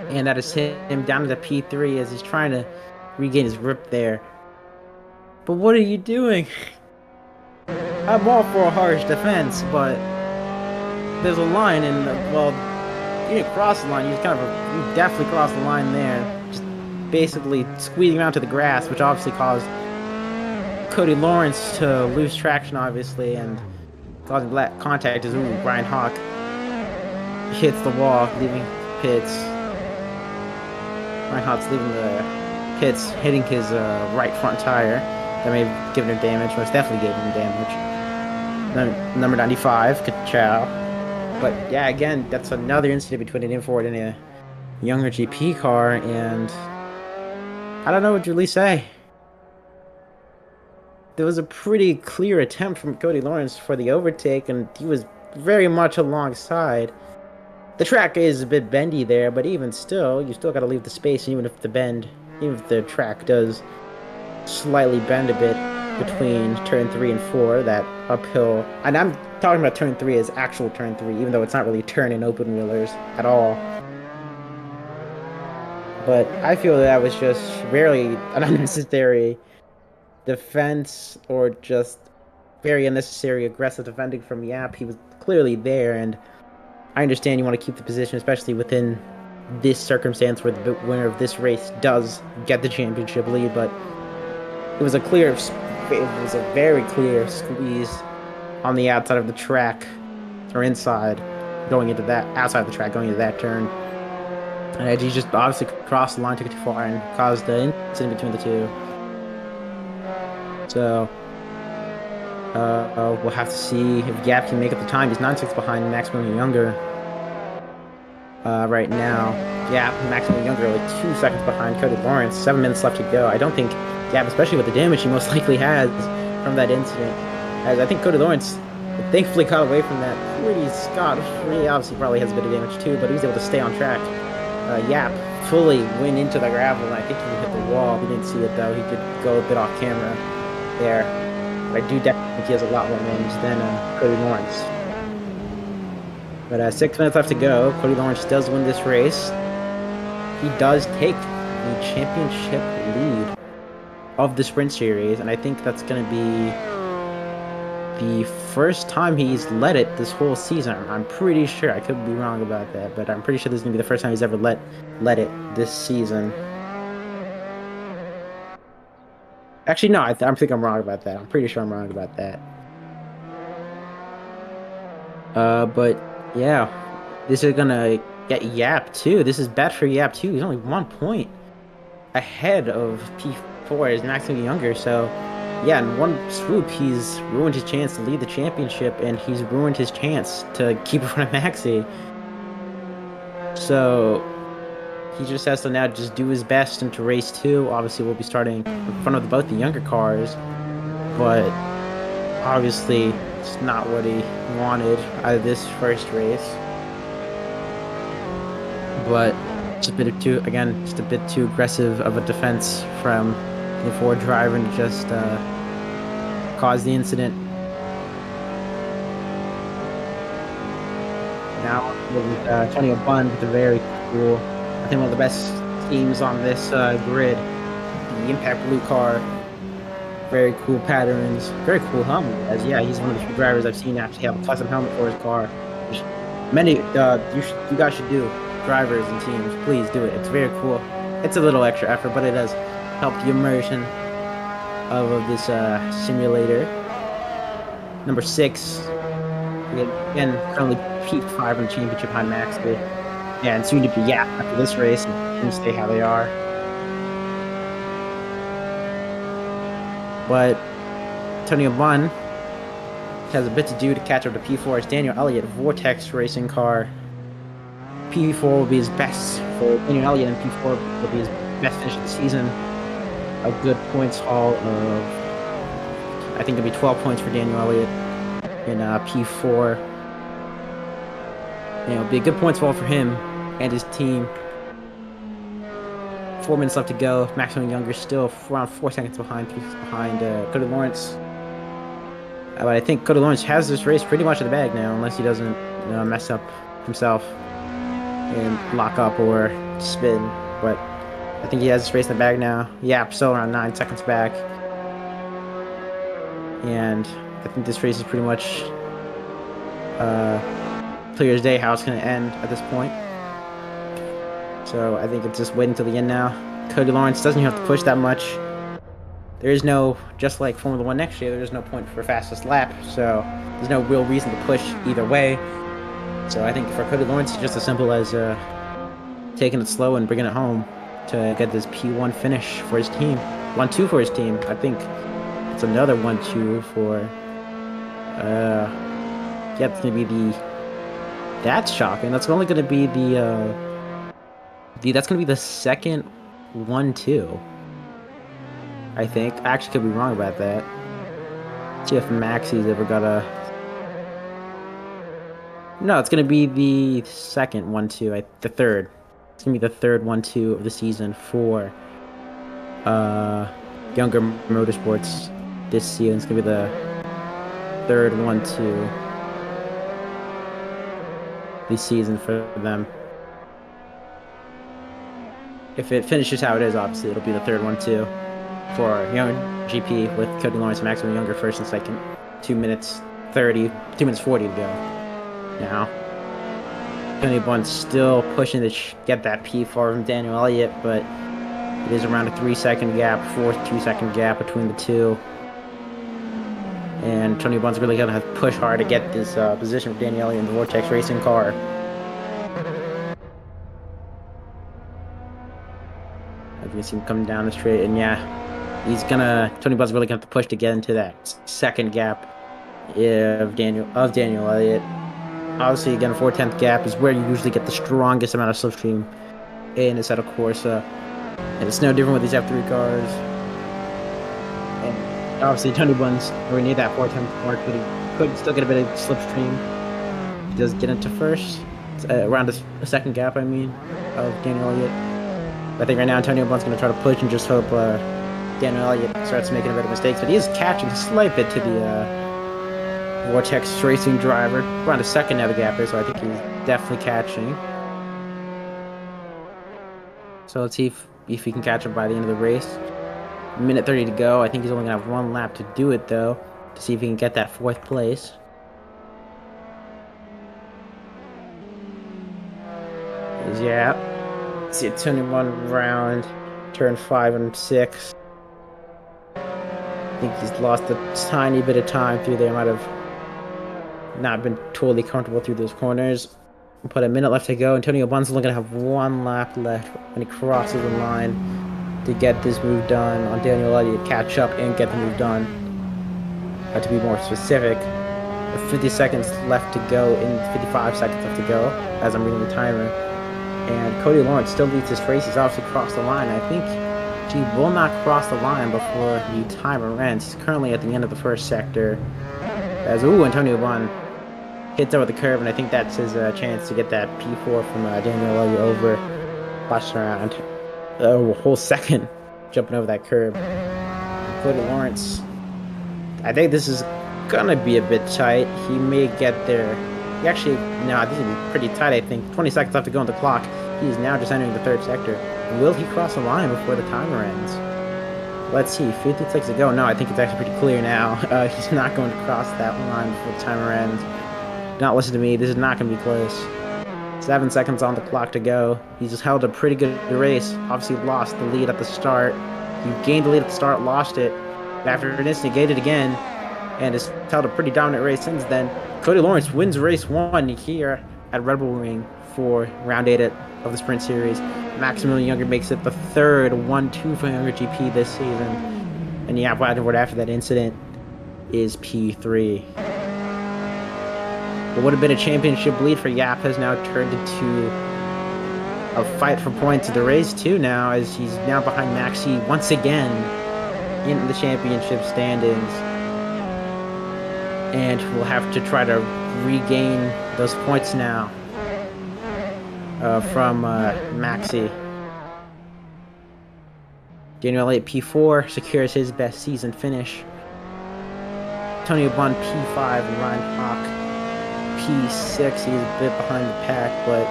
A: And that has hit him down to the P3 as he's trying to regain his grip there. But what are you doing? I'm all for a harsh defense, but there's a line, and you didn't cross the line. You definitely crossed the line there. Just basically squeezing around to the grass, which obviously caused Cody Lawrence to lose traction, obviously, and causing black contact as Brian Hawk hits the wall, leaving pits. Brian Hawk's leaving the pits, hitting his right front tire. That may have given him damage, most definitely gave him damage. Number 95, Ka-chow. But yeah, again, that's another incident between an import and a younger GP car, and I don't know what to really say. There was a pretty clear attempt from Cody Lawrence for the overtake, and he was very much alongside. The track is a bit bendy there, but even still, you still got to leave the space, even if the bend even if the track does slightly bend a bit between turn 3 and 4, that uphill. And I'm talking about turn 3 as actual turn 3, even though it's not really a turn in open wheelers at all. But I feel that was just really an unnecessary defense or just very unnecessary aggressive defending from Yap. He was clearly there, and I understand you want to keep the position, especially within this circumstance where the winner of this race does get the championship lead, but it was a very clear squeeze on the outside of the track or inside going into that outside the track going into that turn. And he just obviously crossed the line, took it too far, and caused the incident between the two. So we'll have to see if Yap can make up the time. He's 9 seconds behind Maximum Younger right now. Yap, Maximum Younger, like 2 seconds behind Cody Lawrence. 7 minutes left to go. I don't think Yap, especially with the damage he most likely has from that incident, as I think Cody Lawrence thankfully got away from that pretty scot-free. Obviously, probably has a bit of damage too, but he was able to stay on track. Yap fully went into the gravel, and I think he hit the wall. We didn't see it though. He did go a bit off camera there. But I do definitely think he has a lot more range than Cody Lawrence. But 6 minutes left to go. Cody Lawrence does win this race. He does take the championship lead of the sprint series, and I think that's going to be the first time he's led it this whole season. I'm pretty sure. I could be wrong about that, but I'm pretty sure this is going to be the first time he's ever led it this season. Actually, no, I think I'm wrong about that. I'm pretty sure I'm wrong about that. But yeah, this is gonna get Yap too. This is bad for Yap too. He's only 1 point ahead of P4 as Maximum Younger. So yeah, in one swoop, he's ruined his chance to lead the championship, and he's ruined his chance to keep in front of Maxi. So he just has to now just do his best into race 2. Obviously, we'll be starting in front of both the younger cars, but obviously it's not what he wanted out of this first race. But just a bit too aggressive of a defense from the Ford driver and just cause the incident. Now with Antonio Bund with a very cool, I think one of the best teams on this grid, the Impact Blue car. Very cool patterns, very cool helmet. As yeah, he's one of the few drivers I've seen actually have a custom helmet for his car. Many you guys should do, drivers and teams. Please do it. It's very cool. It's a little extra effort, but it does help the immersion of this simulator. Number 6, again currently P5 in the championship behind Maxby. Yeah, and soon to be after this race and stay how they are. But Antonio Bund has a bit to do to catch up to P4. It's Daniel Elliott, Vortex racing car. P4 will be his best for Daniel Elliott, and P4 will be his best finish of the season. A good points haul of, I think it'll be 12 points for Daniel Elliott in P4. It'll be a good points haul for him and his team. 4 minutes left to go. Maximum Younger still around 4 seconds behind Cody Lawrence. But I think Cody Lawrence has this race pretty much in the bag now, unless he doesn't mess up himself and lock up or spin. But I think he has this race in the bag now. Yeah, still around 9 seconds back. And I think this race is pretty much clear as day how it's going to end at this point. So I think it's just waiting until the end now. Cody Lawrence doesn't have to push that much. There is no, just like Formula 1 next year, there's no point for fastest lap. So there's no real reason to push either way. So I think for Cody Lawrence, it's just as simple as taking it slow and bringing it home to get this P1 finish for his team. 1-2 for his team. I think it's another 1-2 for, yeah, it's going to be that's shocking. That's only going to be that's going to be the second 1-2. I think. I actually could be wrong about that. Let's see if Maxi's ever got a... No, it's going to be the second 1-2. The third. It's going to be the third 1-2 of the season for uh, Younger Motorsports this season. It's gonna be the third 1-2 this season for them. If it finishes how it is, obviously it'll be the third 1-2 for Young GP with Cody Lawrence and Maximum Younger first and second. 2 minutes 30, 2 minutes 40 to go. Now, Tony Blunt's still pushing to get that P4 from Daniel Elliott, but it is around a 3-second gap, 2-second gap between the two. And Tony Blunt's really going to have to push hard to get this position for Daniel Elliott in the Vortex Racing car. I can see him coming down the straight, and yeah, Tony Blunt's really going to have to push to get into that second gap of Daniel Elliott. Obviously, again, a 4/10 gap is where you usually get the strongest amount of slipstream in a set of Corsa. And it's no different with these F3 cars. And obviously, Tony Blunt's where we need that 4/10 mark, but he could still get a bit of slipstream. He does get into first. It's around a second gap, I mean, of Daniel Elliott. I think right now, Antonio Blunt's going to try to push and just hope Daniel Elliott starts making a bit of mistakes. But he is catching a slight bit to the Vortex Racing driver. Around a second now the gap is, so I think he's definitely catching. So let's see if he can catch him by the end of the race. Minute 30 to go. I think he's only going to have one lap to do it, though, to see if he can get that 4th place. Yeah. See, it's only one round. Turn 5 and 6. I think he's lost a tiny bit of time through there. Might have not been totally comfortable through those corners. Put a minute left to go. Antonio Blunt's only going to have one lap left when he crosses the line to get this move done on Daniel Elliott, catch up and get the move done. To be more specific, 50 seconds left to go, 55 seconds left to go as I'm reading the timer. And Cody Lawrence still leads this race. He's obviously crossed the line. I think he will not cross the line before the timer ends. He's currently at the end of the first sector. Antonio Blunt hits over the curb, and I think that's his chance to get that P4 from Daniel Elliott over. Flashing around a whole second jumping over that curb. Cody Lawrence, I think this is gonna be a bit tight. He may get there. This is gonna be pretty tight, I think. 20 seconds left to go on the clock. He is now just entering the third sector. Will he cross the line before the timer ends? Let's see, 50 seconds to go. No, I think it's actually pretty clear now. He's not going to cross that line before the timer ends. Do not listen to me. This is not going to be close. 7 seconds on the clock to go. He's just held a pretty good race. Obviously lost the lead at the start. He gained the lead at the start, lost it. After an instant, gained it again. And has held a pretty dominant race since then. Cody Lawrence wins race 1 here at Red Bull Ring for round 8 of the Sprint Series. Maximilian Younger makes it the third 1-2 for Younger GP this season. And Yap Wadford after that incident is P3. What would have been a championship lead for Yap has now turned into a fight for points of the race 2 now, as he's now behind Maxi once again in the championship standings. And we'll have to try to regain those points now from Maxi. Daniel Elliott P4 secures his best season finish. Antonio Blunt P5 and Ryan Hawk P6. He's a bit behind the pack, but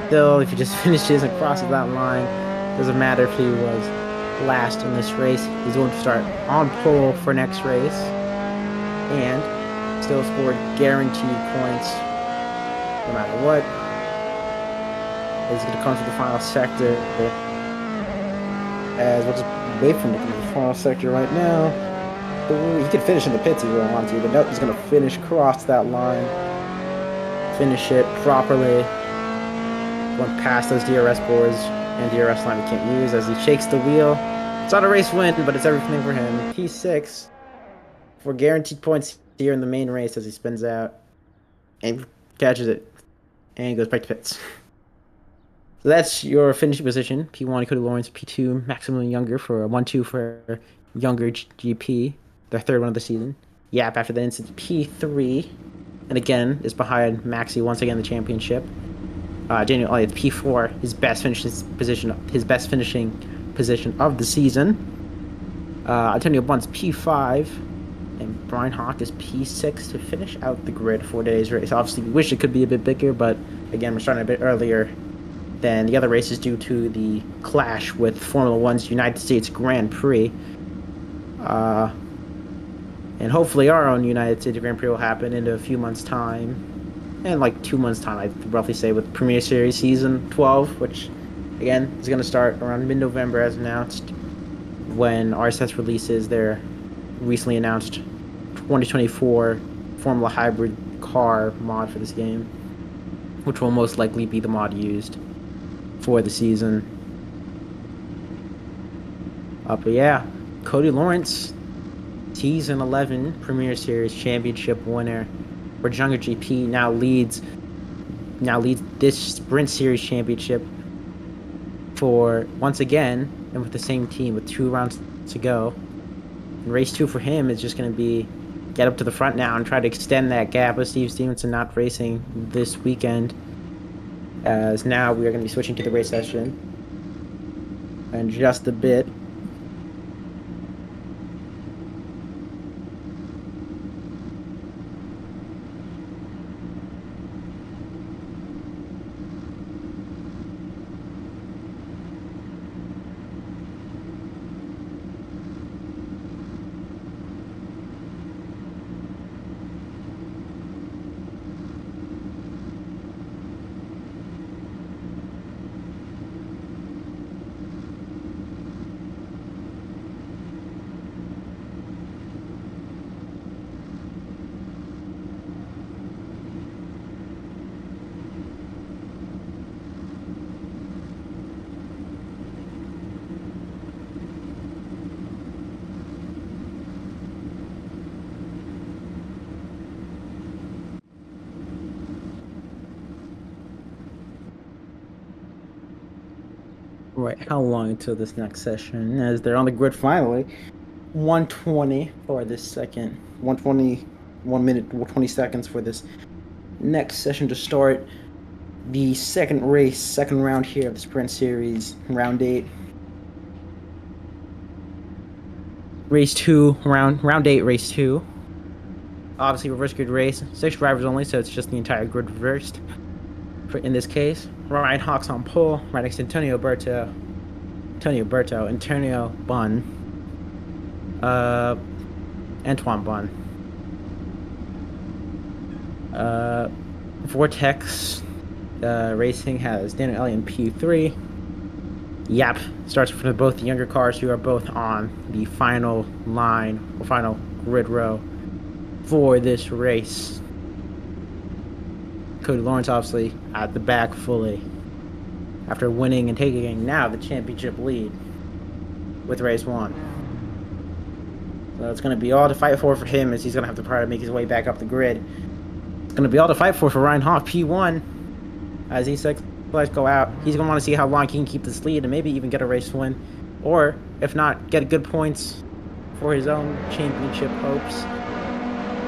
A: still, if he just finishes and crosses that line, doesn't matter if he was last in this race. He's going to start on pole for next race and still score guaranteed points no matter what. He's going to come to the final sector, as we'll just wait for him to come to the final sector right now. Ooh, he could finish in the pits if he wants to, but nope, he's going to finish cross that line, finish it properly, going past those DRS boards and DRS line he can't use as he shakes the wheel. It's not a race win, but it's everything for him. P6 for guaranteed points here in the main race as he spins out and catches it and goes back to pits. So that's your finishing position. P1 Cody Lawrence, P2 Maximilian Younger for a 1-2 for Younger GP, their third one of the season. Yap after that incident P3, and again is behind Maxi once again in the championship. Daniel Elliott P4, his best finishing position of the season. Antonio Bunt's P5, and Brian Hawk is P6 to finish out the grid for today's race. Obviously, we wish it could be a bit bigger, but again, we're starting a bit earlier than the other races due to the clash with Formula One's United States Grand Prix. Uh, and hopefully our own United States Grand Prix will happen in a few months' time. And like 2 months' time, I'd roughly say, with Premier Series Season 12, which, again, is going to start around mid-November as announced, when RSS releases their recently announced 2024 Formula Hybrid car mod for this game, which will most likely be the mod used for the season. But yeah, Cody Lawrence, Season 11 Premier Series Championship winner for Jungle GP, now leads this Sprint Series Championship for once again, and with the same team with 2 rounds to go. And race 2 for him is just going to be get up to the front now and try to extend that gap with Steve Stevenson not racing this weekend. As now we are going to be switching to the race session in just a bit. Right, how long until this next session? As they're on the grid finally. 120 for this second. 120, 1 minute, 20 seconds for this next session to start the second race, second round here of the Sprint Series, round 8. Race 2, round 8, race 2. Obviously, reverse grid race. 6 drivers only, so it's just the entire grid reversed. In this case, Ryan Hawks on pole, right next to Antonio Berto, Antonio Bunn, Antoine Bunn. Vortex Racing has Daniel Elliott in P3. Yap starts for both the younger cars who are both on the final line or final grid row for this race. Cody Lawrence obviously at the back fully after winning and taking now the championship lead with race 1. So it's going to be all to fight for him, as he's going to have to try to make his way back up the grid. It's going to be all to fight for Ryan Hawk, P1, as these six guys go out. He's going to want to see how long he can keep this lead and maybe even get a race win, or if not, get good points for his own championship hopes.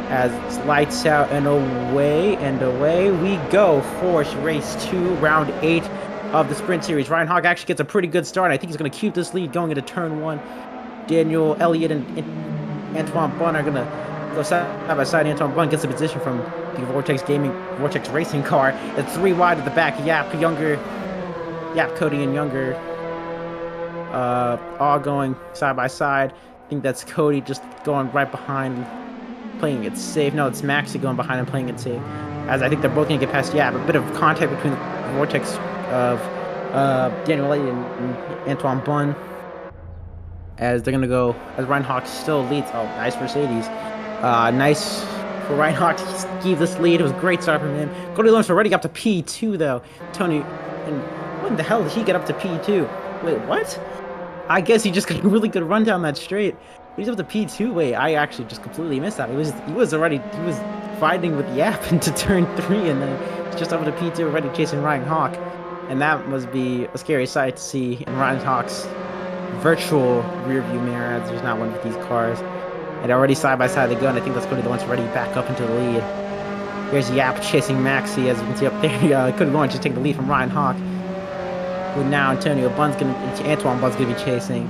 A: As it's lights out and away we go for race 2, round 8 of the Sprint Series. Ryan Hawk actually gets a pretty good start. I think he's going to keep this lead going into turn 1. Daniel Elliott and Antoine Bunn are going to go side by side. Antoine Bunn gets the position from the Vortex Racing car. It's 3 wide at the back. Cody and Younger all going side by side. I think that's Cody just going right behind, playing it safe. No, it's Maxi going behind and playing it safe. As I think they're both going to get past a bit of contact between the Vortex of Daniel Elliott and Antoine Bunn. As they're going to go, as Ryan Hawk still leads. Oh, nice Mercedes. Nice for Ryan Hawk to keep this lead. It was a great start from him. Cody Lawrence already got to P2 though. Tony, and when the hell did he get up to P2? Wait, what? I guess he just got a really good run down that straight. He's up to P2. Wait, I actually just completely missed that. He was fighting with Yap into turn 3, and then he's just up to P2 already chasing Ryan Hawk. And that must be a scary sight to see in Ryan Hawk's virtual rearview mirror, as there's not one with these cars. And already side by side they go, and I think that's Cody Lawrence already back up into the lead. Here's Yap chasing Maxi, as you can see up there. Cody Lawrence just taking the lead from Ryan Hawk. With now Antoine Bunn's gonna be chasing.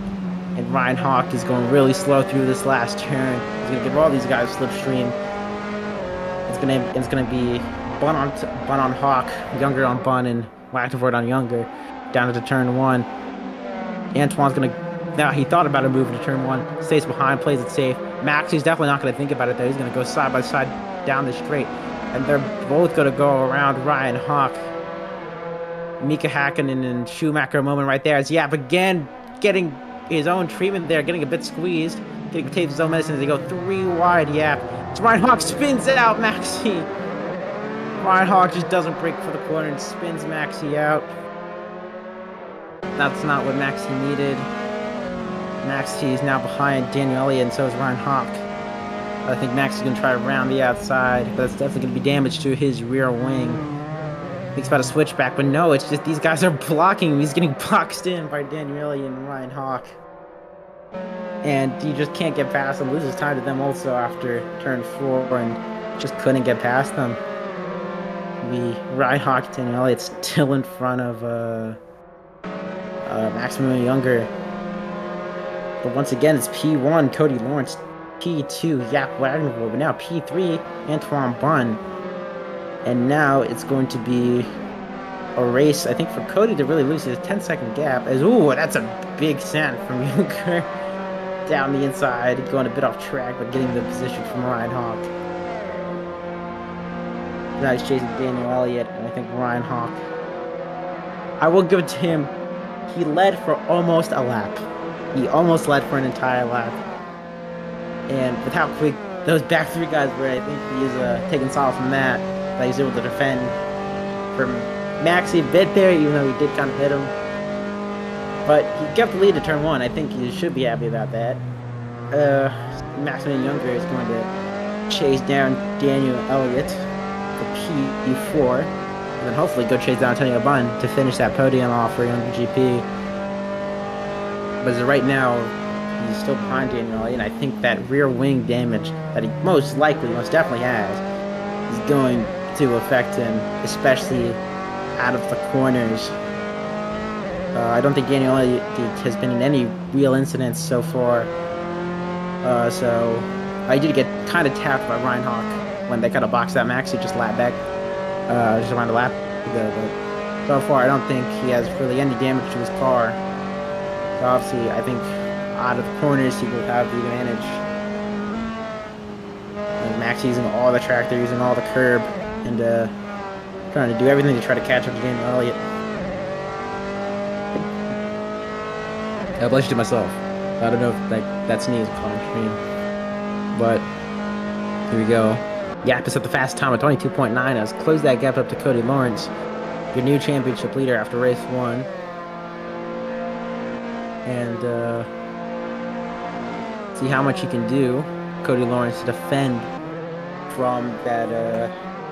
A: And Ryan Hawk is going really slow through this last turn. He's gonna give all these guys slipstream. It's gonna be Bun on Hawk, Younger on Bun, and Lactivord on Younger. Down to turn one. Antoine's gonna now he thought about a move into turn one, stays behind, plays it safe. Maxi's definitely not gonna think about it though. He's gonna go side by side down the straight. And they're both gonna go around Ryan Hawk. Mika Hakkinen and Schumacher moment right there. As Yap again getting his own treatment there, getting a bit squeezed, getting taste his own medicine as they go three wide. Yap. It's Ryan Hawk spins out Maxi. Ryan Hawk just doesn't break for the corner and spins Maxi out. That's not what Maxi needed. Maxi is now behind Daniel Elliott, and so is Ryan Hawk. I think Maxi's going to try to round the outside, but that's definitely going to be damage to his rear wing. He's about to switch back, but no, it's just these guys are blocking him. He's getting boxed in by Daniel Elliott and Ryan Hawk. And he just can't get past them. Loses time to them also after turn 4 and just couldn't get past them. Ryan Hawk, Daniel Elliott still in front of Maximum Younger. But once again, it's P1, Cody Lawrence, P2, Yap Wagnerville, but now P3, Antoine Bun. And now it's going to be a race, I think, for Cody to really lose his 10-second gap. Ooh, that's a big send from Younger down the inside, going a bit off track, but getting the position from Ryan Hawk. Now he's chasing Daniel Elliott, and I think Ryan Hawk, I will give it to him. He led for almost a lap. He almost led for an entire lap. And with how quick those back three guys were, I think he is taking solace from that he's able to defend from Maxi a bit there, even though he did kind of hit him. But he kept the lead to turn 1. I think he should be happy about that. Maximum Younger is going to chase down Daniel Elliott for P4. And then hopefully go chase down Antonio Bun to finish that podium off for Younger GP. But as of right now, he's still behind Daniel Elliott, and I think that rear wing damage that he most definitely has, is going to affect him, especially out of the corners. I don't think Daniel Elliott has been in any real incidents so far. So I did get kind of tapped by Ryan Hawk when they kind of boxed that Maxi just lap back, just around a lap ago. But so far, I don't think he has really any damage to his car. So obviously, I think out of the corners, he will have the advantage. And Max using all the track, they're using all the curb, and trying to do everything to try to catch up to Daniel Elliott. I blushed to myself. I don't know if that sneeze was on stream, but here we go. Yap is at the fast time of 22.9. Let's close that gap up to Cody Lawrence, your new championship leader after race 1. And see how much he can do, Cody Lawrence, to defend from that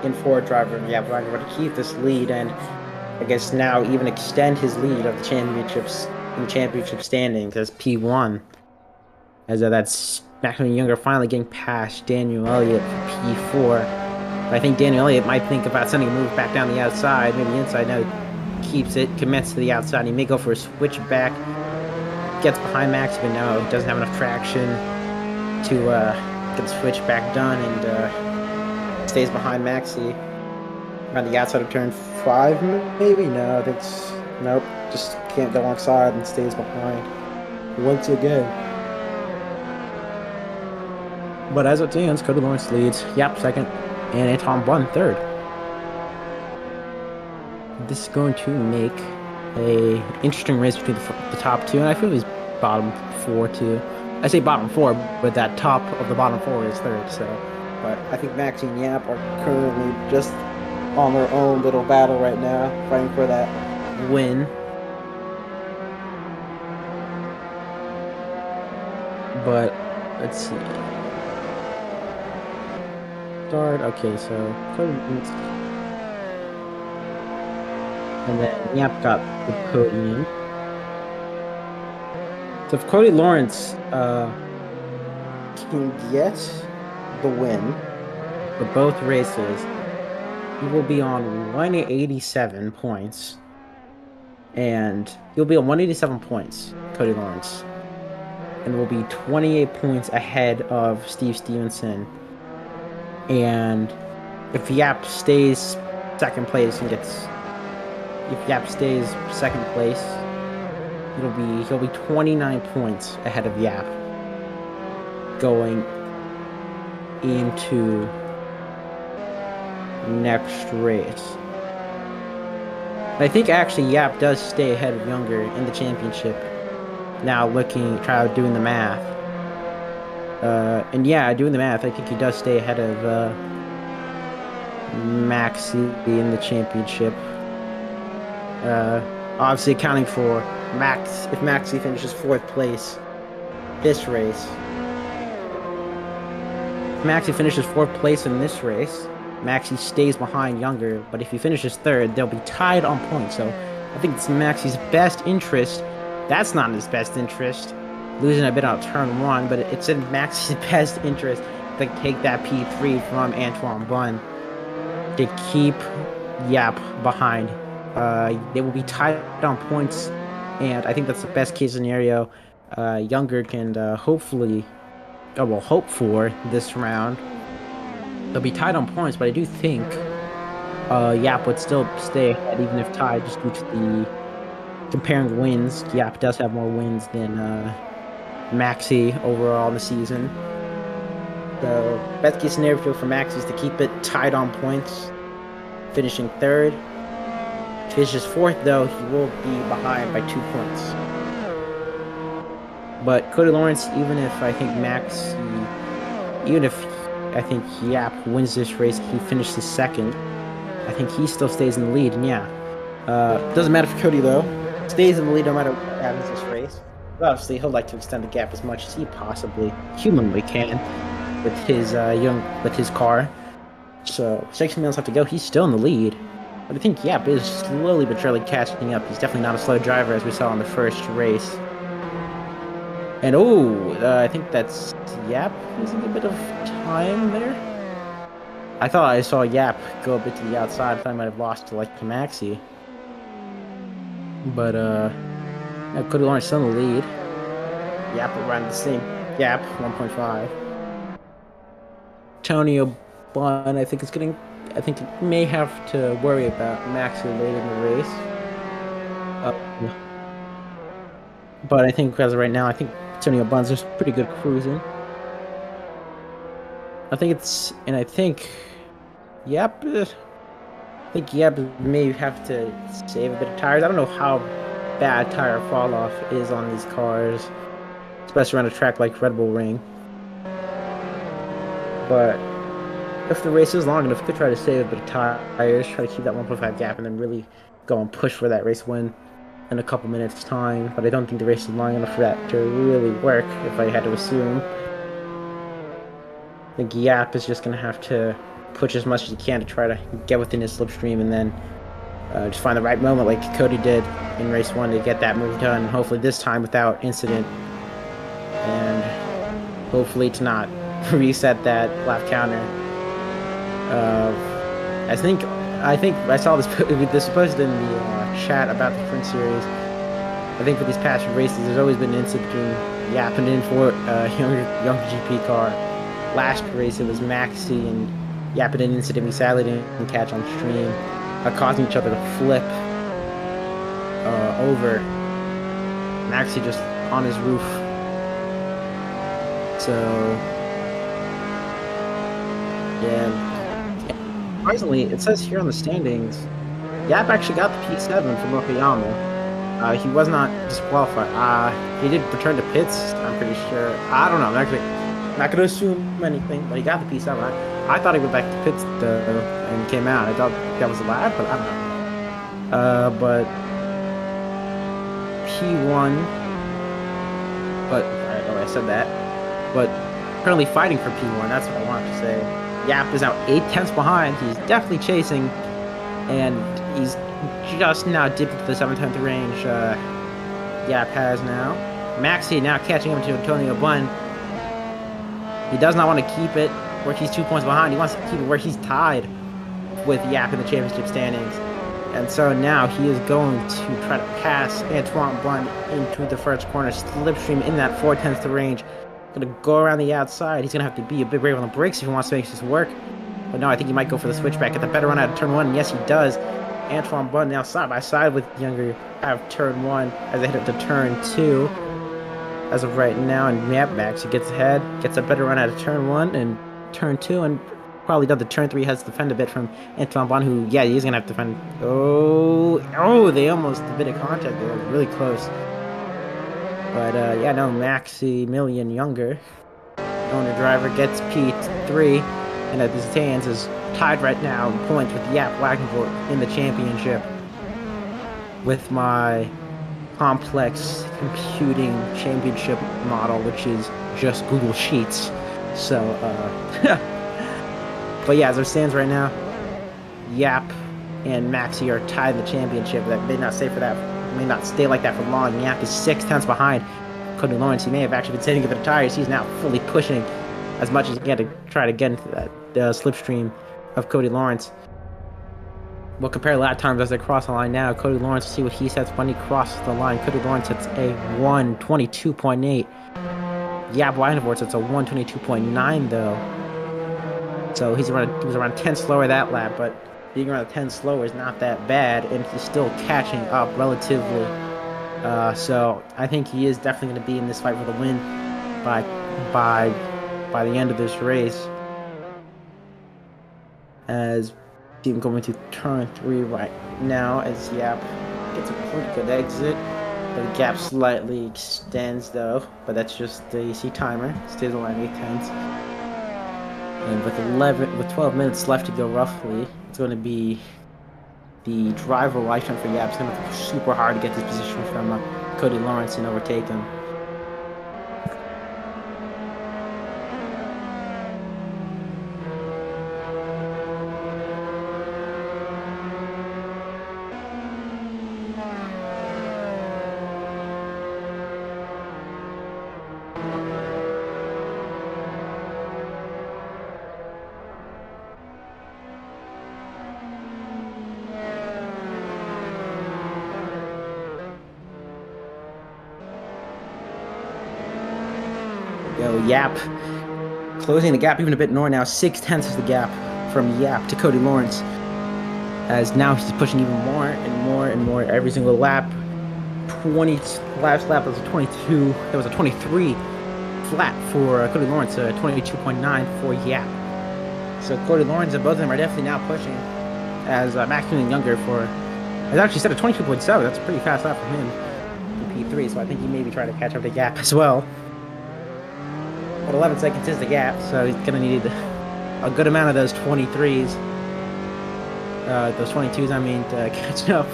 A: in-forward driver. Yeah, but to keep this lead and I guess now even extend his lead of the championships in championship standings as P1. As that's Maximum Younger finally getting past Daniel Elliott for P4. But I think Daniel Elliott might think about sending a move back down the outside, maybe the inside. Now he keeps it, commits to the outside. He may go for a switch back. Gets behind Max, but no, he doesn't have enough traction to get the switch back done, and stays behind Maxi around the outside of turn 5, maybe? No, I think nope, just can't go alongside and stays behind once again. But as it stands, Cody Lawrence leads, Yap second, and Anton Bun third. This is going to make a interesting race between the top two, and I feel he's bottom 4 too. I say bottom 4, but that top of the bottom 4 is third. So, but I think Maxi and Yap are currently just on their own little battle right now, fighting for that win. But let's see. Start. Okay, so and then Yap got the podium. So if Cody Lawrence can get the win for both races, he will be on 187 points. And he'll be on 187 points, Cody Lawrence. and will be 28 points ahead of Steve Stevenson. And if Yap stays second place and gets, if Yap stays second place, he'll be 29 points ahead of Yap going into next race. I think actually Yap does stay ahead of Younger in the championship. Now doing the math. And yeah, doing the math, I think he does stay ahead of Maxi in the championship. Obviously accounting for if Maxi finishes fourth place this race. If Maxi finishes fourth place in this race, Maxi stays behind Younger, but if he finishes third, they'll be tied on points. So I think it's Maxi's best interest. That's not in his best interest, losing a bit on turn one, but it's in Maxi's best interest to take that P3 from Antoine Bun to keep Yap behind. They will be tied on points, and I think that's the best case scenario. Younger can hopefully, hope for this round. They'll be tied on points, but I do think Yap would still stay ahead, even if tied, just due to the comparing wins. Yap does have more wins than Maxi overall in the season. So best case scenario for Maxi is to keep it tied on points, finishing third. If he finishes fourth, though, he will be behind by 2 points. But Cody Lawrence, even if I think Yap wins this race, he finishes second, I think he still stays in the lead. And yeah, doesn't matter for Cody though. Stays in the lead no matter what happens this race. But obviously, he'll like to extend the gap as much as he possibly humanly can with his car. So 6 minutes left to go. He's still in the lead. But I think Yap is slowly but surely catching up. He's definitely not a slow driver as we saw in the first race. And I think that's Yap losing a bit of time there. I thought I saw Yap go a bit to the outside. I thought I might have lost to like Maxi. But Cody Lawrence still in the lead. Yap around the same gap, 1.5. Antonio Bun, I think it may have to worry about Maxi late in the race. But I think as of right now, I think Antonio Bun's just pretty good cruising. I think Yap may have to save a bit of tires. I don't know how bad tire fall off is on these cars, especially around a track like Red Bull Ring. But if the race is long enough, you could try to save a bit of tires, try to keep that 1.5 gap, and then really go and push for that race win in a couple minutes' time. But I don't think the race is long enough for that to really work, if I had to assume. I think Yap is just going to have to push as much as he can to try to get within his slipstream, and then just find the right moment like Cody did in race 1 to get that move done, hopefully this time without incident, and hopefully to not reset that lap counter. I think I saw this posted in the chat about the Sprint Series. I think for these past races, there's always been an incident between Yap and younger GP car. Last race, it was Maxi and Yap and an incident we sadly didn't catch on stream, causing each other to flip over. Maxi just on his roof. So yeah. Surprisingly, it says here on the standings, Yap actually got the P7 from Okayama. He was not disqualified. He did return to pits, I'm pretty sure. I don't know. I'm actually not going to assume anything, but he got the P7. I thought he went back to pits and came out. I thought that was allowed, but I don't know. But P1, but I don't know I said that. But currently fighting for P1, that's what I wanted to say. Yap is now 8 tenths behind. He's definitely chasing, and he's just now dipped into the 7/10 range. Yap has now. Maxi now catching up to Antonio Bun. He does not want to keep it where he's 2 points behind. He wants to keep it where he's tied with Yap in the championship standings. And so now he is going to try to pass Antoine Blunt into the first corner, slipstream in that 4/10 range. Gonna go around the outside. He's gonna have to be a bit brave on the brakes if he wants to make this work. But no, I think he might go for the switchback. Get the better run out of turn one. And yes, he does. Antoine Blunt now side by side with Younger out of turn one as they head up to turn two. As of right now, and Max, he gets ahead, gets a better run out of turn one and turn two, and probably does the turn three, has to defend a bit from Antoine Blunt, who, yeah, he's gonna have to defend. Oh, they almost a bit of contact there, really close. But yeah, no, Maximilian Younger, owner driver, gets P3, and at his hands is tied right now in points with Yap Wagenvort in the championship. With my complex computing championship model, which is just Google Sheets. So, but yeah, as it stands right now, Yap and Maxi are tied in the championship. That may not stay like that for long. Yap is 6/10 behind Cody Lawrence. He may have actually been sitting at the tires. He's now fully pushing as much as he can to try to get into that slipstream of Cody Lawrence. We'll compare lap times as they cross the line now. Cody Lawrence, see what he sets when he crosses the line. Cody Lawrence sets a 1:22.8. Yap Weidenfort sets a 1:22.9 though. So he was around 10 slower that lap, but being around 10 slower is not that bad, and he's still catching up relatively. So I think he is definitely going to be in this fight for the win by the end of this race. As team going to turn three right now, as Yap gets a pretty good exit. The gap slightly extends though, but that's just the AC timer. Stays aligned 8/10. And with 12 minutes left to go roughly, it's going to be the driver lifetime for Yap. It's going to be super hard to get this position from Cody Lawrence and overtake him. Yap closing the gap even a bit more now. 6/10 is the gap from Yap to Cody Lawrence, as now he's pushing even more and more and more every single lap. Last lap was a 22. That was a 23 flat for Cody Lawrence, 22.9 for Yap. So Cody Lawrence and both of them are definitely now pushing, as Maximilian Younger has actually set a 22.7. That's a pretty fast lap for him in P3, so I think he may be trying to catch up to Yap as well. But 11 seconds is the gap, so he's going to need a good amount of those 23s. Those 22s, I mean, to catch up.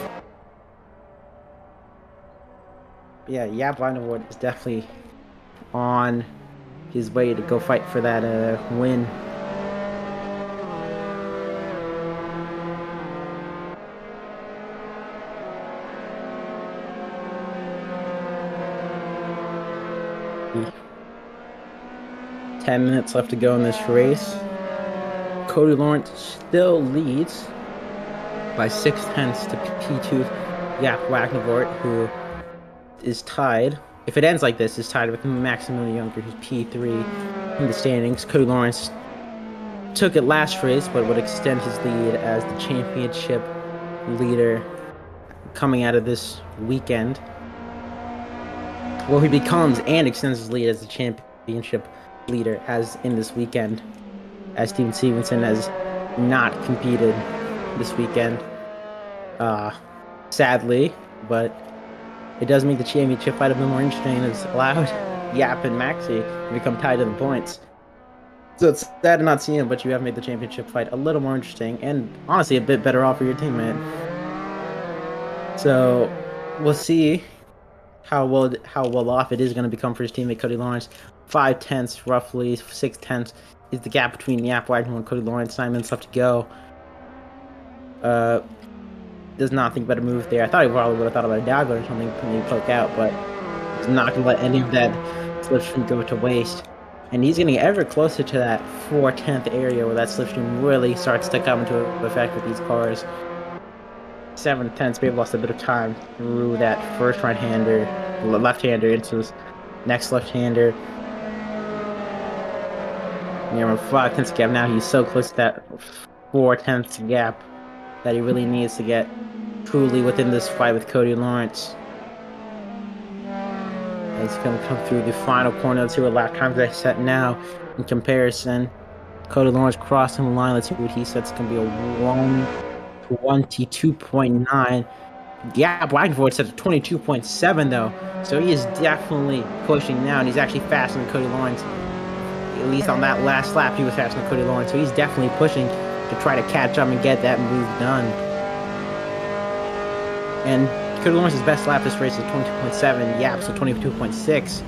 A: Yeah, Yap Weidenfort is definitely on his way to go fight for that win. Yeah. 10 minutes left to go in this race. Cody Lawrence still leads by 6/10 to P2 Yap Weidenfort, who is tied. If it ends like this, is tied with Maximilian Younger, who's P3 in the standings. Cody Lawrence took it last race, but would extend his lead as the championship leader coming out of this weekend. Well, he becomes and extends his lead as the championship leader as in this weekend, as Steven Stevenson has not competed this weekend, sadly, but it does make the championship fight a bit more interesting, and it's allowed Yap and Maxi to become tied to the points. So it's sad to not see him, but you have made the championship fight a little more interesting, and honestly a bit better off for your teammate. So we'll see how well off it is going to become for his teammate Cody Lawrence. 5/10, roughly 6/10 is the gap between Yap Weidenfort and Cody Lawrence. 9 minutes left to go. Does not think about a move there. I thought he probably would have thought about a dagger or something to maybe poke out, but he's not going to let any of that slipstream go to waste. And he's getting ever closer to that 4/10 area where that slipstream really starts to come into effect with these cars. 7 tenths. May have lost a bit of time through that first right-hander, left-hander into this next left-hander. Near 5 tenths gap. Now he's so close to that 4 tenths gap that he really needs to get truly within this fight with Cody Lawrence. As he's going to come through the final corner. Let's see what lap times they set now in comparison. Cody Lawrence crossing the line. Let's see what he sets. It's going to be a 1:22.9. Yeah, Blackenford set a 22.7 though, so he is definitely pushing now, and he's actually faster than Cody Lawrence. At least on that last lap, he was faster than Cody Lawrence, so he's definitely pushing to try to catch up and get that move done. And Cody Lawrence's best lap this race is 22.7, Yap so 22.6.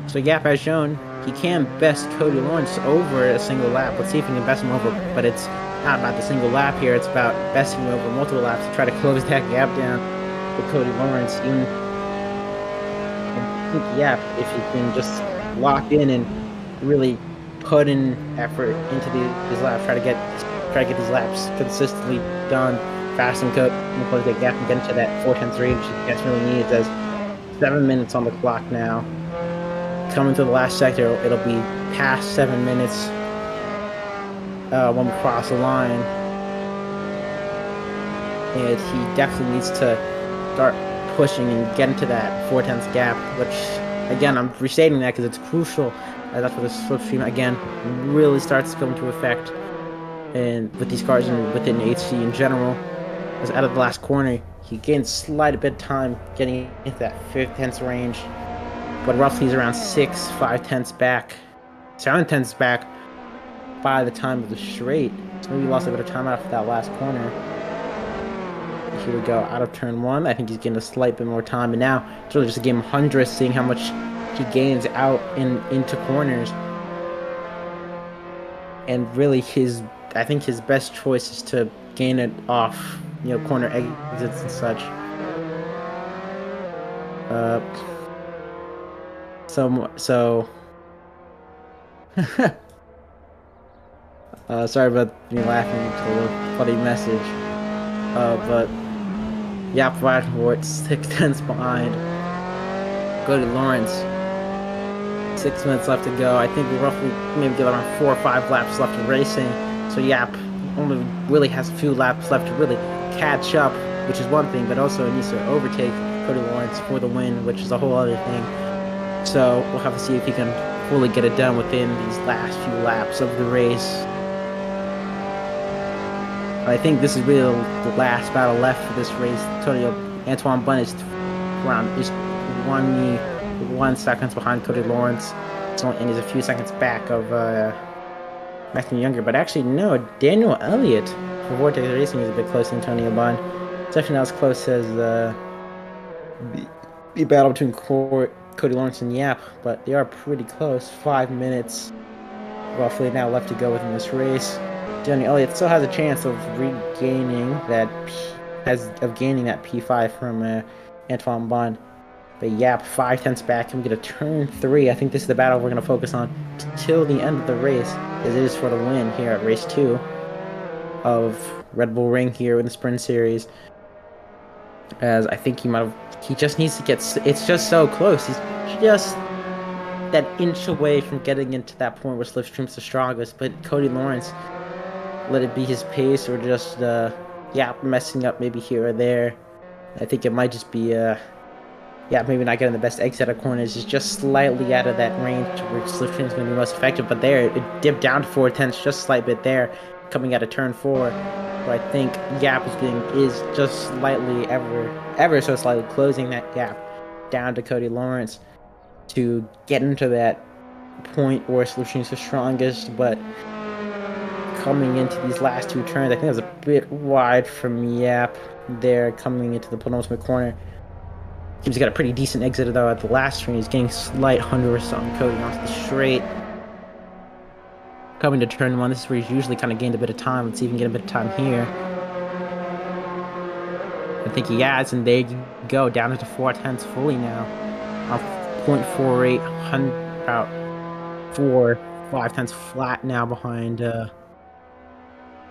A: So Yap has shown he can best Cody Lawrence over a single lap. Let's see if he can best him over, but it's not about the single lap here. It's about besting him over multiple laps to try to close that gap down with Cody Lawrence. Even I think Yap, if he can just lock in and really put in effort into these laps, try to get these laps consistently done fast and close that gap and get into that 4:10 range he desperately needs. As 7 minutes on the clock now. Coming to the last sector, it'll be past 7 minutes when we cross the line. And he definitely needs to start pushing and get into that 4/10 gap, which, again, I'm restating that because it's crucial. That's where the slipstream, again, really starts to come into effect and with these cars and within HC in general. As out of the last corner, he gained slight bit of time getting into that 5/10 range. But roughly he's around 5/10 back, 7/10 back by the time of the straight. So maybe he lost a bit of time out of that last corner. Here we go, out of turn 1. I think he's getting a slight bit more time, and now it's really just a game of hundreds, seeing how much he gains out into corners. And really, I think his best choice is to gain it off, corner exits and such. So sorry about me laughing. It's a little funny message. But Yap Blackmore 6 tenths behind Cody Lawrence. 6 minutes left to go. I think we roughly maybe get around 4 or 5 laps left of racing. So Yap only really has a few laps left to really catch up, which is one thing, but also he needs to overtake Cody Lawrence for the win, which is a whole other thing. So we'll have to see if he can fully get it done within these last few laps of the race. I think this is really the last battle left for this race. Antoine Bunn is around just 1 second behind Cody Lawrence, and he's a few seconds back of Matthew Younger. But actually, no, Daniel Elliott for Vortex Racing is a bit close to Antonio Bunn. It's actually not as close as the battle between Cody Lawrence and Yap, but they are pretty close. 5 minutes roughly now left to go within this race. Daniel Elliott still has a chance of regaining that gaining that P5 from Antoine Bunn. But Yap 5/10 back, and we get a turn 3. I think this is the battle we're going to focus on till the end of the race, as it is for the win here at race 2 of Red Bull Ring here in the Sprint Series. As I think he just needs to get, it's just so close. He's just that inch away from getting into that point where Slipstream's the strongest. But Cody Lawrence, let it be his pace or just messing up maybe here or there. I think it might just be maybe not getting the best exit out of corners. Is just slightly out of that range where Slipstream's going to be most effective. But there, it dipped down to 4/10, just a slight bit there, coming out of turn 4. But I think Yap is just slightly, ever so slightly closing that gap down to Cody Lawrence to get into that point where Slipstream's the strongest. But coming into these last 2 turns, I think it was a bit wide from Yap there coming into the penultimate corner. He's got a pretty decent exit though at the last turn. He's getting slight hundreds on Cody onto the straight. Coming to turn 1, this is where he's usually kind of gained a bit of time. Let's see if he can get a bit of time here. I think he has, and there you go, down into 4/10 fully now. 0.48, about 4/5 flat now behind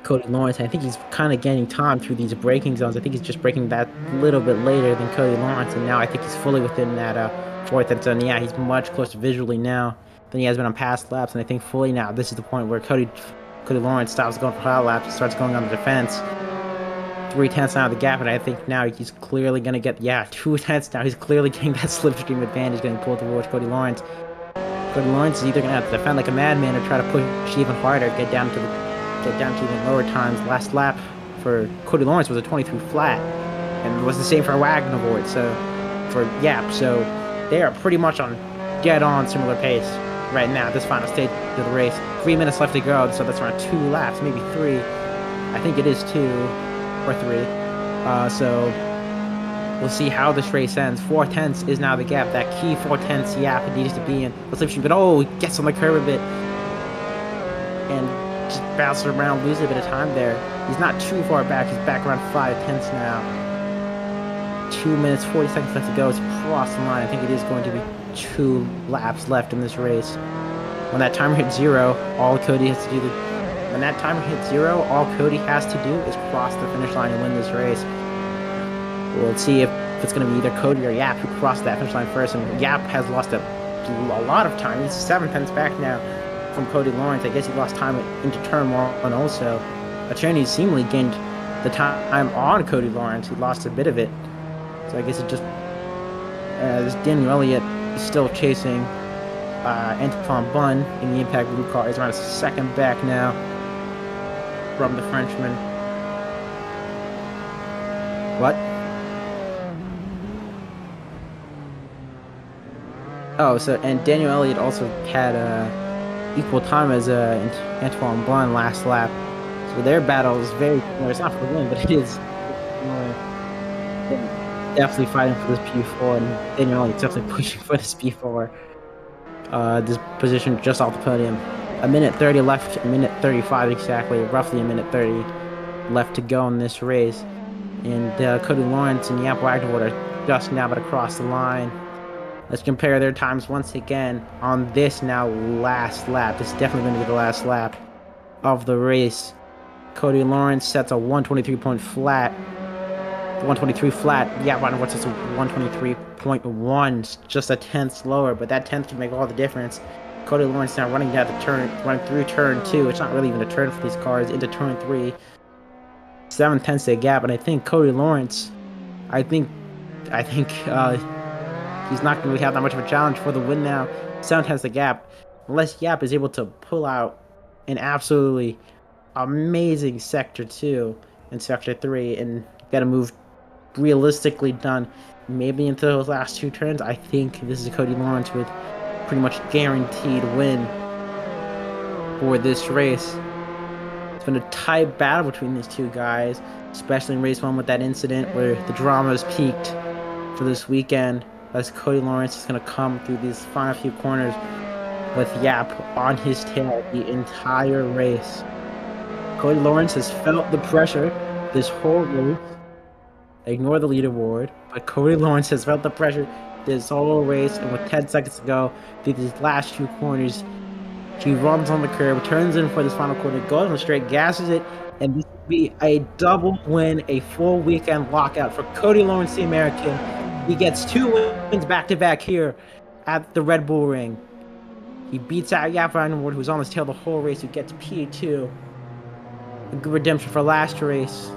A: Cody Lawrence. I think he's kind of gaining time through these braking zones. I think he's just braking that little bit later than Cody Lawrence, and now I think he's fully within that fourth and zone. Yeah, he's much closer visually now than he has been on past laps, and I think fully now this is the point where Cody Lawrence stops going for hot laps and starts going on the defense. 3 tenths out of the gap, and I think now he's clearly gonna get 2 tenths now. He's clearly getting that slipstream advantage, getting pulled towards Cody Lawrence. Cody Lawrence is either gonna have to defend like a madman or try to push even harder, get down to even lower times. Last lap for Cody Lawrence was a 23 flat, and it was the same for Wagner for Yap. So they are pretty much on dead on similar pace right now. This final stage of the race, 3 minutes left to go, so that's around 2 laps, maybe 3. I think it is 2 or 3. So we'll see how this race ends. 4 tenths is now the gap. That key 4 tenths Yap needs to be in. Let's see, but he gets on the curve a bit and just bounces around, loses a bit of time there. He's not too far back. He's back around 5 tenths now. 2 minutes, 40 seconds left to go. It's across the line. I think it is going to be 2 laps left in this race. When that timer hits 0, all Cody has to do when that timer hits 0, all Cody has to do is cross the finish line and win this race. We'll see if it's going to be either Cody or Yap who crossed that finish line first. And Yap has lost a lot of time. He's 7 tenths back now from Cody Lawrence. I guess he lost time into turn 1 also. Attorney seemingly gained the time on Cody Lawrence. He lost a bit of it. So I guess it just... this Daniel Elliott is still chasing Antoine Bunn in the Impact Blue car. He's around a second back now from the Frenchman. What? Oh, so, and Daniel Elliott also had equal time as Antoine Bunn last lap. So their battle is very similar. It's not for the win, but it is definitely fighting for this P4, and Daniel Elliott's definitely pushing for this P4. This position just off the podium. 1:30 left, 1:35 exactly, roughly 1:30 left to go in this race. And Cody Lawrence and Yap Wagner are just now about to cross the line. Let's compare their times once again on this now last lap. This is definitely going to be the last lap of the race. Cody Lawrence sets a 123 flat. Yap Wagner sets a 123.1, just a tenth slower, but that tenth can make all the difference. Cody Lawrence now running through turn 2. It's not really even a turn for these cars, into turn 3. 7 tenths a gap, and I think Cody Lawrence, I think he's not going to really have that much of a challenge for the win now. 7 tenths a gap, unless Yap is able to pull out an absolutely amazing Sector 2 and Sector 3 and get a move realistically done maybe into those last 2 turns. I think this is Cody Lawrence with pretty much guaranteed win for this race. It's been a tight battle between these two guys, especially in race 1 with that incident where the drama has peaked for this weekend, as Cody Lawrence is going to come through these final few corners with Yap on his tail the entire race. Cody Lawrence has felt the pressure this whole race. Ignore the leaderboard, but Cody Lawrence has felt the pressure this whole race, and with 10 seconds to go through these last 2 corners, he runs on the curb, turns in for this final corner, goes on the straight, gasses it, and this will be a double win, a full weekend lockout for Cody Lawrence, the American. He gets 2 wins back-to-back here at the Red Bull Ring. He beats out Yap Wagner, who's on his tail the whole race, who gets P2. A good redemption for last race.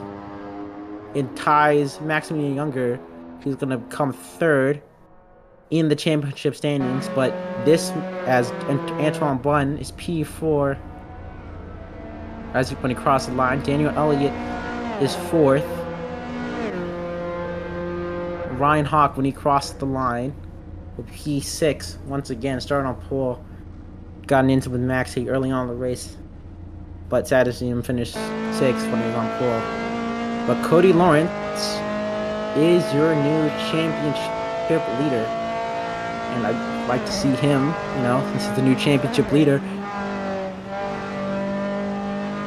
A: It ties Maximilian Younger, who's going to come 3rd in the championship standings, but this, as Antoine Bunn is P4 as when he crosses the line. Daniel Elliott is 4th. Ryan Hawk, when he crossed the line, with P6 once again, starting on pole, gotten into with Maxi early on in the race, but sad to see him finish 6th when he was on pole. But Cody Lawrence is your new championship leader. And I'd like to see him, this is the new championship leader.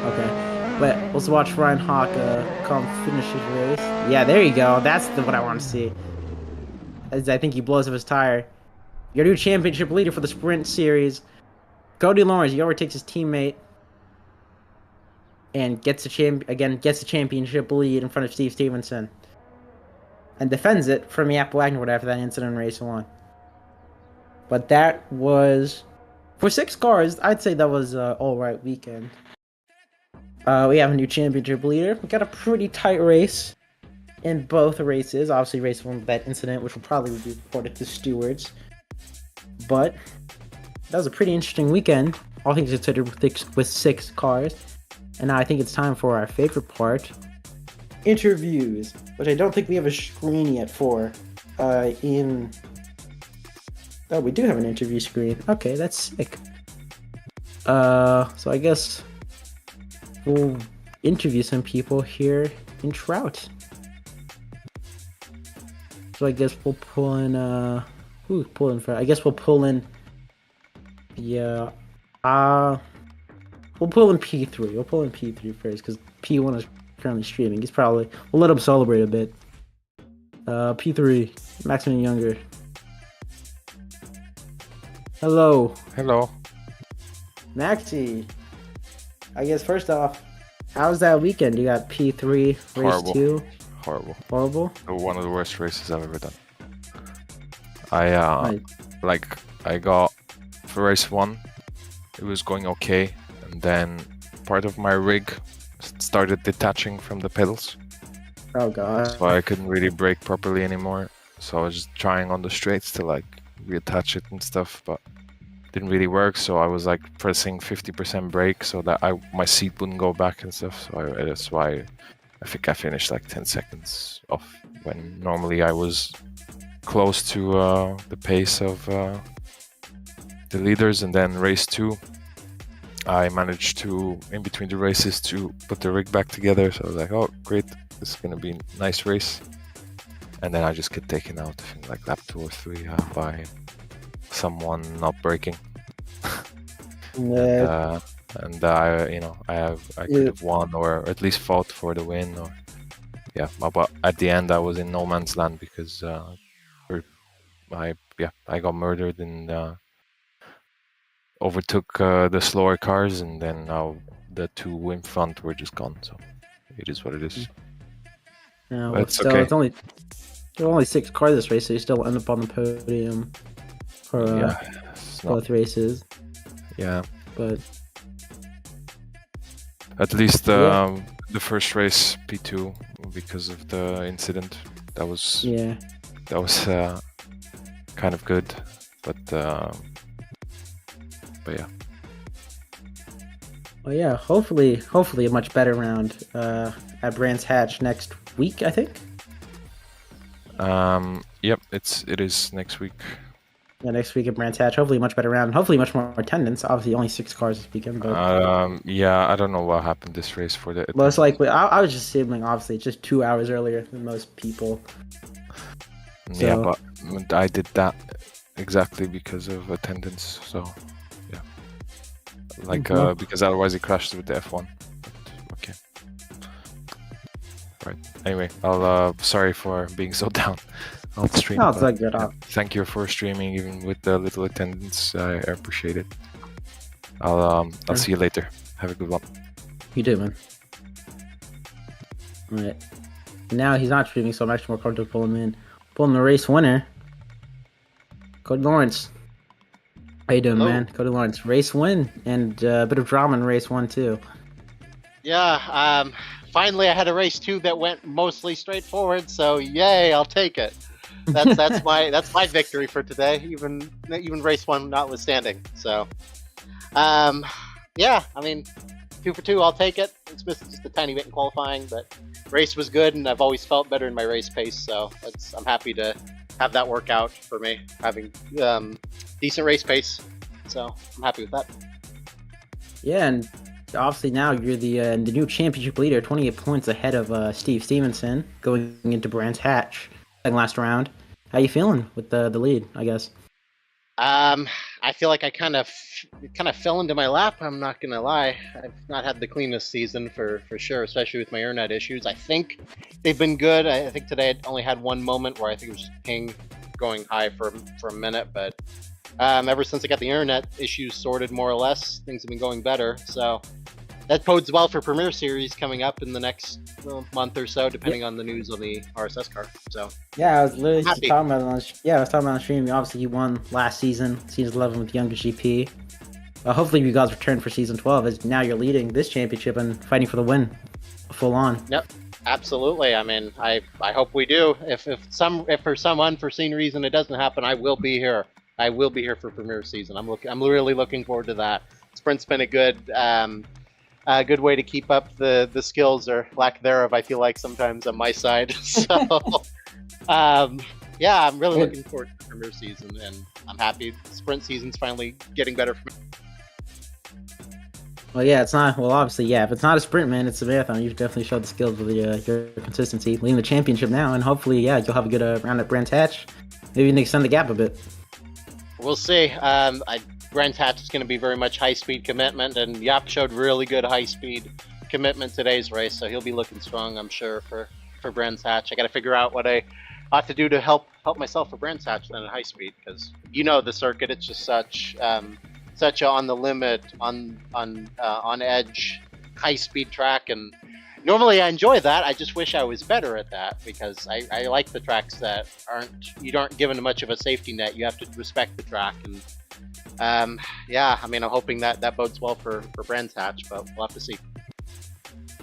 A: Okay, but let's watch Ryan Hawk come finish his race. Yeah, there you go. That's what I want to see. As I think he blows up his tire. Your new championship leader for the sprint series. Cody Lawrence, he overtakes his teammate and gets the championship lead in front of Steve Stevenson, and defends it from Yap Wagner after that incident in race 1. But that was for 6 cars. I'd say that was an all right weekend. We have a new championship leader. We got a pretty tight race in both races. Obviously, race 1 with that incident, which will probably be reported to stewards. But that was a pretty interesting weekend, all things considered, with 6 cars. And now I think it's time for our favorite part, interviews, which I don't think we have a screen yet for. Oh, we do have an interview screen. Okay, that's sick. So I guess we'll interview some people here in Trout. So I guess we'll pull in, who's pulling for? I guess we'll pull in, we'll pull in P3. We'll pull in P3 first, because P1 is currently streaming. We'll let him celebrate a bit. P3, Maximum Younger. Hello.
B: Hello.
A: Maxi. I guess first off, how was that weekend? You got P3, race 2.
B: Horrible. One of the worst races I've ever done. I got for race 1, it was going okay, and then part of my rig started detaching from the pedals.
A: Oh god.
B: So I couldn't really brake properly anymore. So I was just trying on the straights to like reattach it and stuff, but didn't really work. So I was like pressing 50% brake so that my seat wouldn't go back and stuff. So that's why I think I finished like 10 seconds off, when normally I was close to the pace of the leaders. And then race 2, I managed to, in between the races, to put the rig back together. So I was like, oh great, this is gonna be a nice race. And then I just get taken out, I think like lap 2 or 3 by someone not braking.
A: Yeah.
B: And I could have won, or at least fought for the win, or but at the end I was in no man's land, because I got murdered and overtook the slower cars, and then now the 2 in front were just gone. So it is what it is.
A: Yeah,
B: well, it's
A: still,
B: okay.
A: There were only 6 cars this race, so you still end up on the podium for both races.
B: Yeah,
A: but
B: at least the first race P2, because of the incident, that was kind of good, but yeah.
A: Well, yeah, hopefully a much better round at Brands Hatch next week, I think.
B: Yep, it is next week.
A: Yeah, next week at Brands Hatch. Hopefully a much better round. Hopefully much more attendance. Obviously only 6 cars this weekend, but
B: I don't know what happened this race for the attendance.
A: Most likely, I was just assuming, obviously, just 2 hours earlier than most people. So,
B: yeah, but I did that exactly because of attendance. So yeah, like because otherwise it crashes with the F1. But, okay. Right. Anyway, I'll sorry for being so down. I'll stream.
A: No, it's not good.
B: Thank you for streaming, even with the little attendance. I appreciate it. I'll see you later. Have a good one.
A: You do, man. All right. Now he's not streaming, so I'm actually more comfortable pulling him in. Pulling the race winner, Cody Lawrence. How you doing, man? Cody Lawrence. Race win, and a bit of drama in race 1 too.
C: Yeah. Finally, I had a race 2 that went mostly straightforward. So yay, I'll take it. That's my victory for today. Even race 1 notwithstanding. So, yeah. I mean, 2 for 2, I'll take it. It's missing just a tiny bit in qualifying, but race was good, and I've always felt better in my race pace. So I'm happy to have that work out for me, having decent race pace. So I'm happy with that.
A: Yeah, and obviously now you're the new championship leader, 28 points ahead of Steve Stevenson going into Brands Hatch, second last round. How you feeling with the lead, I guess?
C: I feel like I kind of fell into my lap. I'm not gonna lie. I've not had the cleanest season for sure, especially with my internet issues. I think they've been good. I think today I only had one moment where I think it was just ping going high for a minute, but ever since I got the internet issues sorted more or less, things have been going better. So that bodes well for Premier Series coming up in the next month or so, depending on the news on the RSS car. So
A: Yeah, I was literally
C: I'm happy.
A: talking about it I was talking about on the stream. Obviously, he won last season 11 with Younger GP. Hopefully, you guys return for season 12, as now you're leading this championship and fighting for the win, full on.
C: Yep, absolutely. I mean, I hope we do. If for some unforeseen reason it doesn't happen, I will be here. I will be here for Premier season. I'm really looking forward to that. Sprint's been a good way to keep up the skills or lack thereof. I feel like sometimes on my side. So, yeah, I'm really looking forward to Premier season, and I'm happy Sprint season's finally getting better for me.
A: Well, yeah, it's not. Well, obviously, yeah. If it's not a sprint, man, it's a marathon. You've definitely showed the skills with your consistency, leading the championship now, and hopefully, yeah, you'll have a good round at Brands Hatch. Maybe you can extend the gap a bit.
C: We'll see. Brands Hatch is going to be very much high-speed commitment, and Yap showed really good high-speed commitment today's race, so he'll be looking strong, I'm sure, for Brands Hatch. I got to figure out what I ought to do to help myself for Brands Hatch then at high speed, because the circuit, it's just such a on the limit, on edge, high speed track, and normally I enjoy that. I just wish I was better at that, because I like the tracks that you aren't given much of a safety net. You have to respect the track, and yeah, I mean, I'm hoping that bodes well for Brands Hatch, but we'll have to see.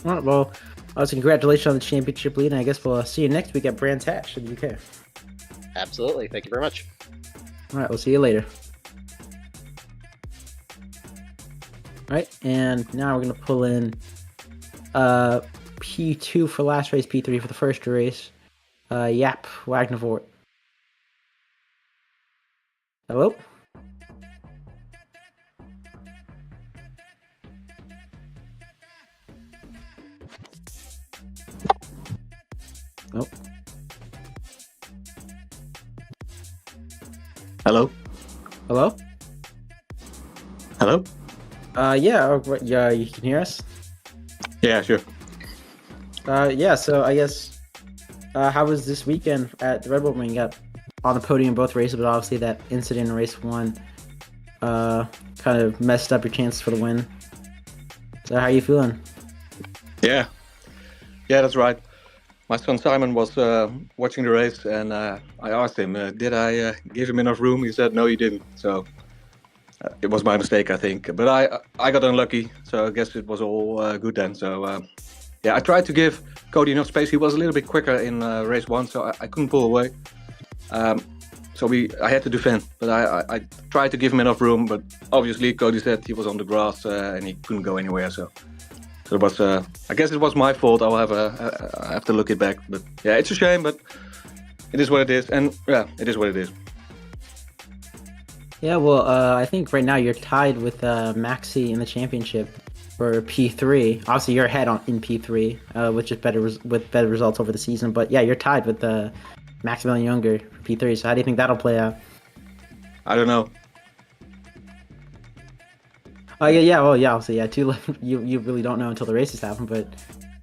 A: All right, well, also congratulations on the championship lead, and I guess we'll see you next week at Brands Hatch in the UK.
C: Absolutely, thank you very much.
A: All right, we'll see you later. Right, and now we're going to pull in P2 for last race, P3 for the first race. Yap Wagnevort. Hello? Oh.
D: Hello?
A: Hello?
D: Hello?
A: Yeah, you can hear us?
D: Yeah, sure.
A: Yeah, so I guess, how was this weekend at the Red Bull when you got on the podium in both races, but obviously that incident in race 1 kind of messed up your chances for the win. So how are you feeling?
D: Yeah, that's right. My son Simon was watching the race, and I asked him, did I give him enough room? He said, no, you didn't. So it was my mistake, I think. But I got unlucky, so I guess it was all good then. So yeah, I tried to give Cody enough space. He was a little bit quicker in race 1, so I couldn't pull away. So I had to defend, but I tried to give him enough room. But obviously, Cody said he was on the grass and he couldn't go anywhere. So it was, I guess it was my fault. I have to look it back. But yeah, it's a shame, but it is what it is. And yeah, it is what it is.
A: Yeah, well, I think right now you're tied with Maxi in the championship for P3. Obviously, you're ahead in P3, with just better results over the season. But yeah, you're tied with Maximilian Younger for P3. So how do you think that'll play out?
D: I don't know.
A: Oh yeah. Well, yeah. Obviously, yeah. You really don't know until the races happen. But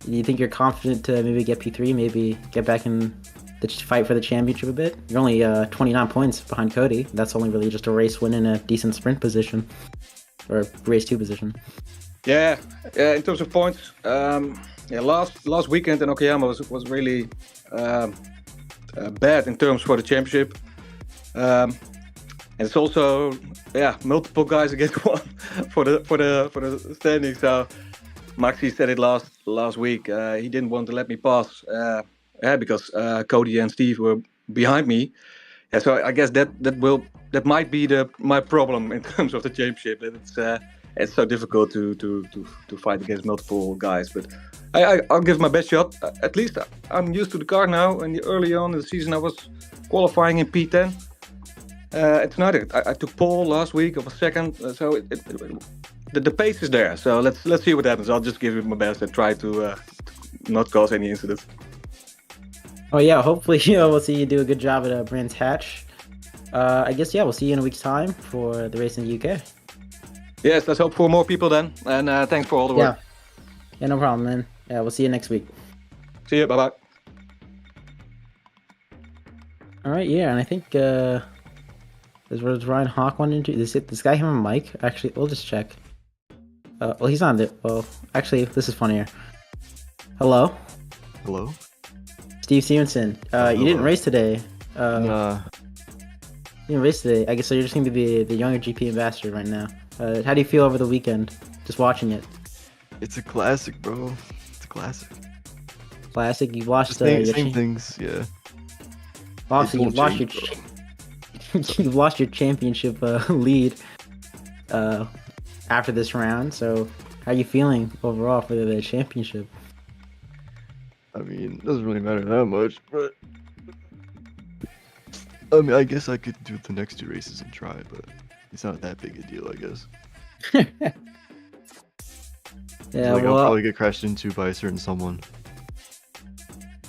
A: do you think you're confident to maybe get P3, maybe get back in the fight for the championship a bit? You're only 29 points behind Cody. That's only really just a race win in a decent sprint position, or race 2 position.
D: Yeah. In terms of points, last weekend in Okayama was really bad in terms for the championship. And it's also multiple guys against one for the standing. So Maxi said it last week. He didn't want to let me pass. Because Cody and Steve were behind me. Yeah, so I guess that might be my problem in terms of the championship. That it's so difficult to fight against multiple guys. But I'll give my best shot. At least I'm used to the car now. And early on in the season, I was qualifying in P10. It's not it. I took pole last week. I was second. So the pace is there. So let's see what happens. I'll just give it my best and try to not cause any incidents.
A: Oh yeah, hopefully we'll see you do a good job at Brands Hatch. I guess we'll see you in a week's time for the race in the UK.
D: Yes, let's hope for more people then. And thanks for all the work.
A: Yeah, no problem, man. Yeah, we'll see you next week.
D: See you. Bye bye.
A: All right, yeah, and I think does Ryan Hawk want to do? This guy have a mic? Actually, we'll just check. Well, he's on it. Well, actually, this is funnier. Hello,
E: Hello?
A: Steve Stevenson. You didn't
E: Hello.
A: race today.
E: Nah,
A: You didn't race today. I guess so. You're just going to be the younger GP ambassador right now. How do you feel over the weekend? Just watching it.
E: it's a classic, bro. It's a classic.
A: Classic. You lost
E: Same,
A: your
E: same things, yeah.
A: obviously
E: It
A: you
E: won't
A: lost your
E: change,
A: you lost your championship lead after this round. So how are you feeling overall for the championship?
E: I mean, it doesn't really matter that much, but I mean, I guess I could do the next 2 races and try, but it's not that big a deal, I guess.
A: Yeah.
E: Like, I'll
A: Well.
E: probably get crashed into by a certain someone.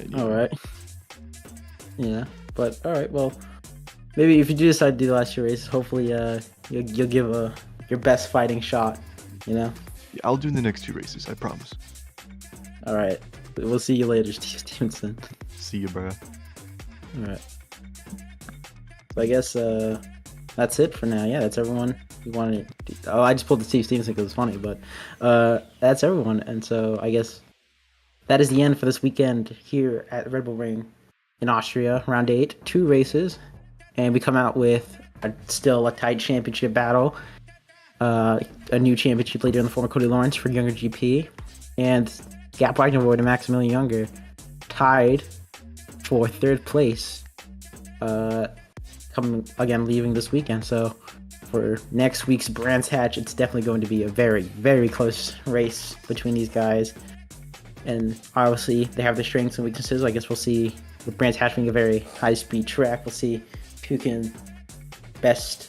E: And, you
A: All
E: know,
A: right. Yeah, but all right. Well, maybe if you do decide to do the last 2 races, hopefully, you'll give your best fighting shot. You know.
E: yeah, I'll do the next 2 races, I promise.
A: All right. We'll see you later, Steve Stevenson.
E: See you, bro.
A: All right. So I guess that's it for now. Yeah, that's everyone. You wanted. Oh, I just pulled the Steve Stevenson because it's funny, but that's everyone. And so I guess that is the end for this weekend here at Red Bull Ring in Austria, round 8, 2 races, and we come out with still a tight championship battle. A new championship leader in the form of Cody Lawrence for Younger GP, and Gap Wagnervoid and Maximilian Younger tied for 3rd place. Coming again, leaving this weekend. So for next week's Brands Hatch, it's definitely going to be a very, very close race between these guys. And obviously, they have their strengths and weaknesses. I guess we'll see with Brands Hatch being a very high-speed track. We'll see who can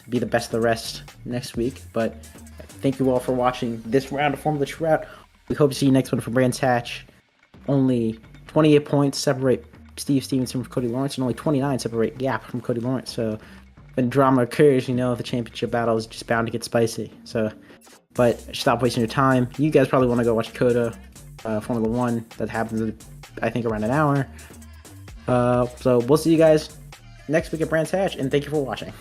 A: be the best of the rest next week. But thank you all for watching this round of Formula Trout. We hope to see you next one for Brands Hatch. Only 28 points separate Steve Stevenson from Cody Lawrence, and only 29 separate Gap from Cody Lawrence. So when drama occurs, you know the championship battle is just bound to get spicy. So, but stop wasting your time. You guys probably want to go watch Coda Formula 1. That happens in, I think, around an hour. So we'll see you guys next week at Brands Hatch, and thank you for watching.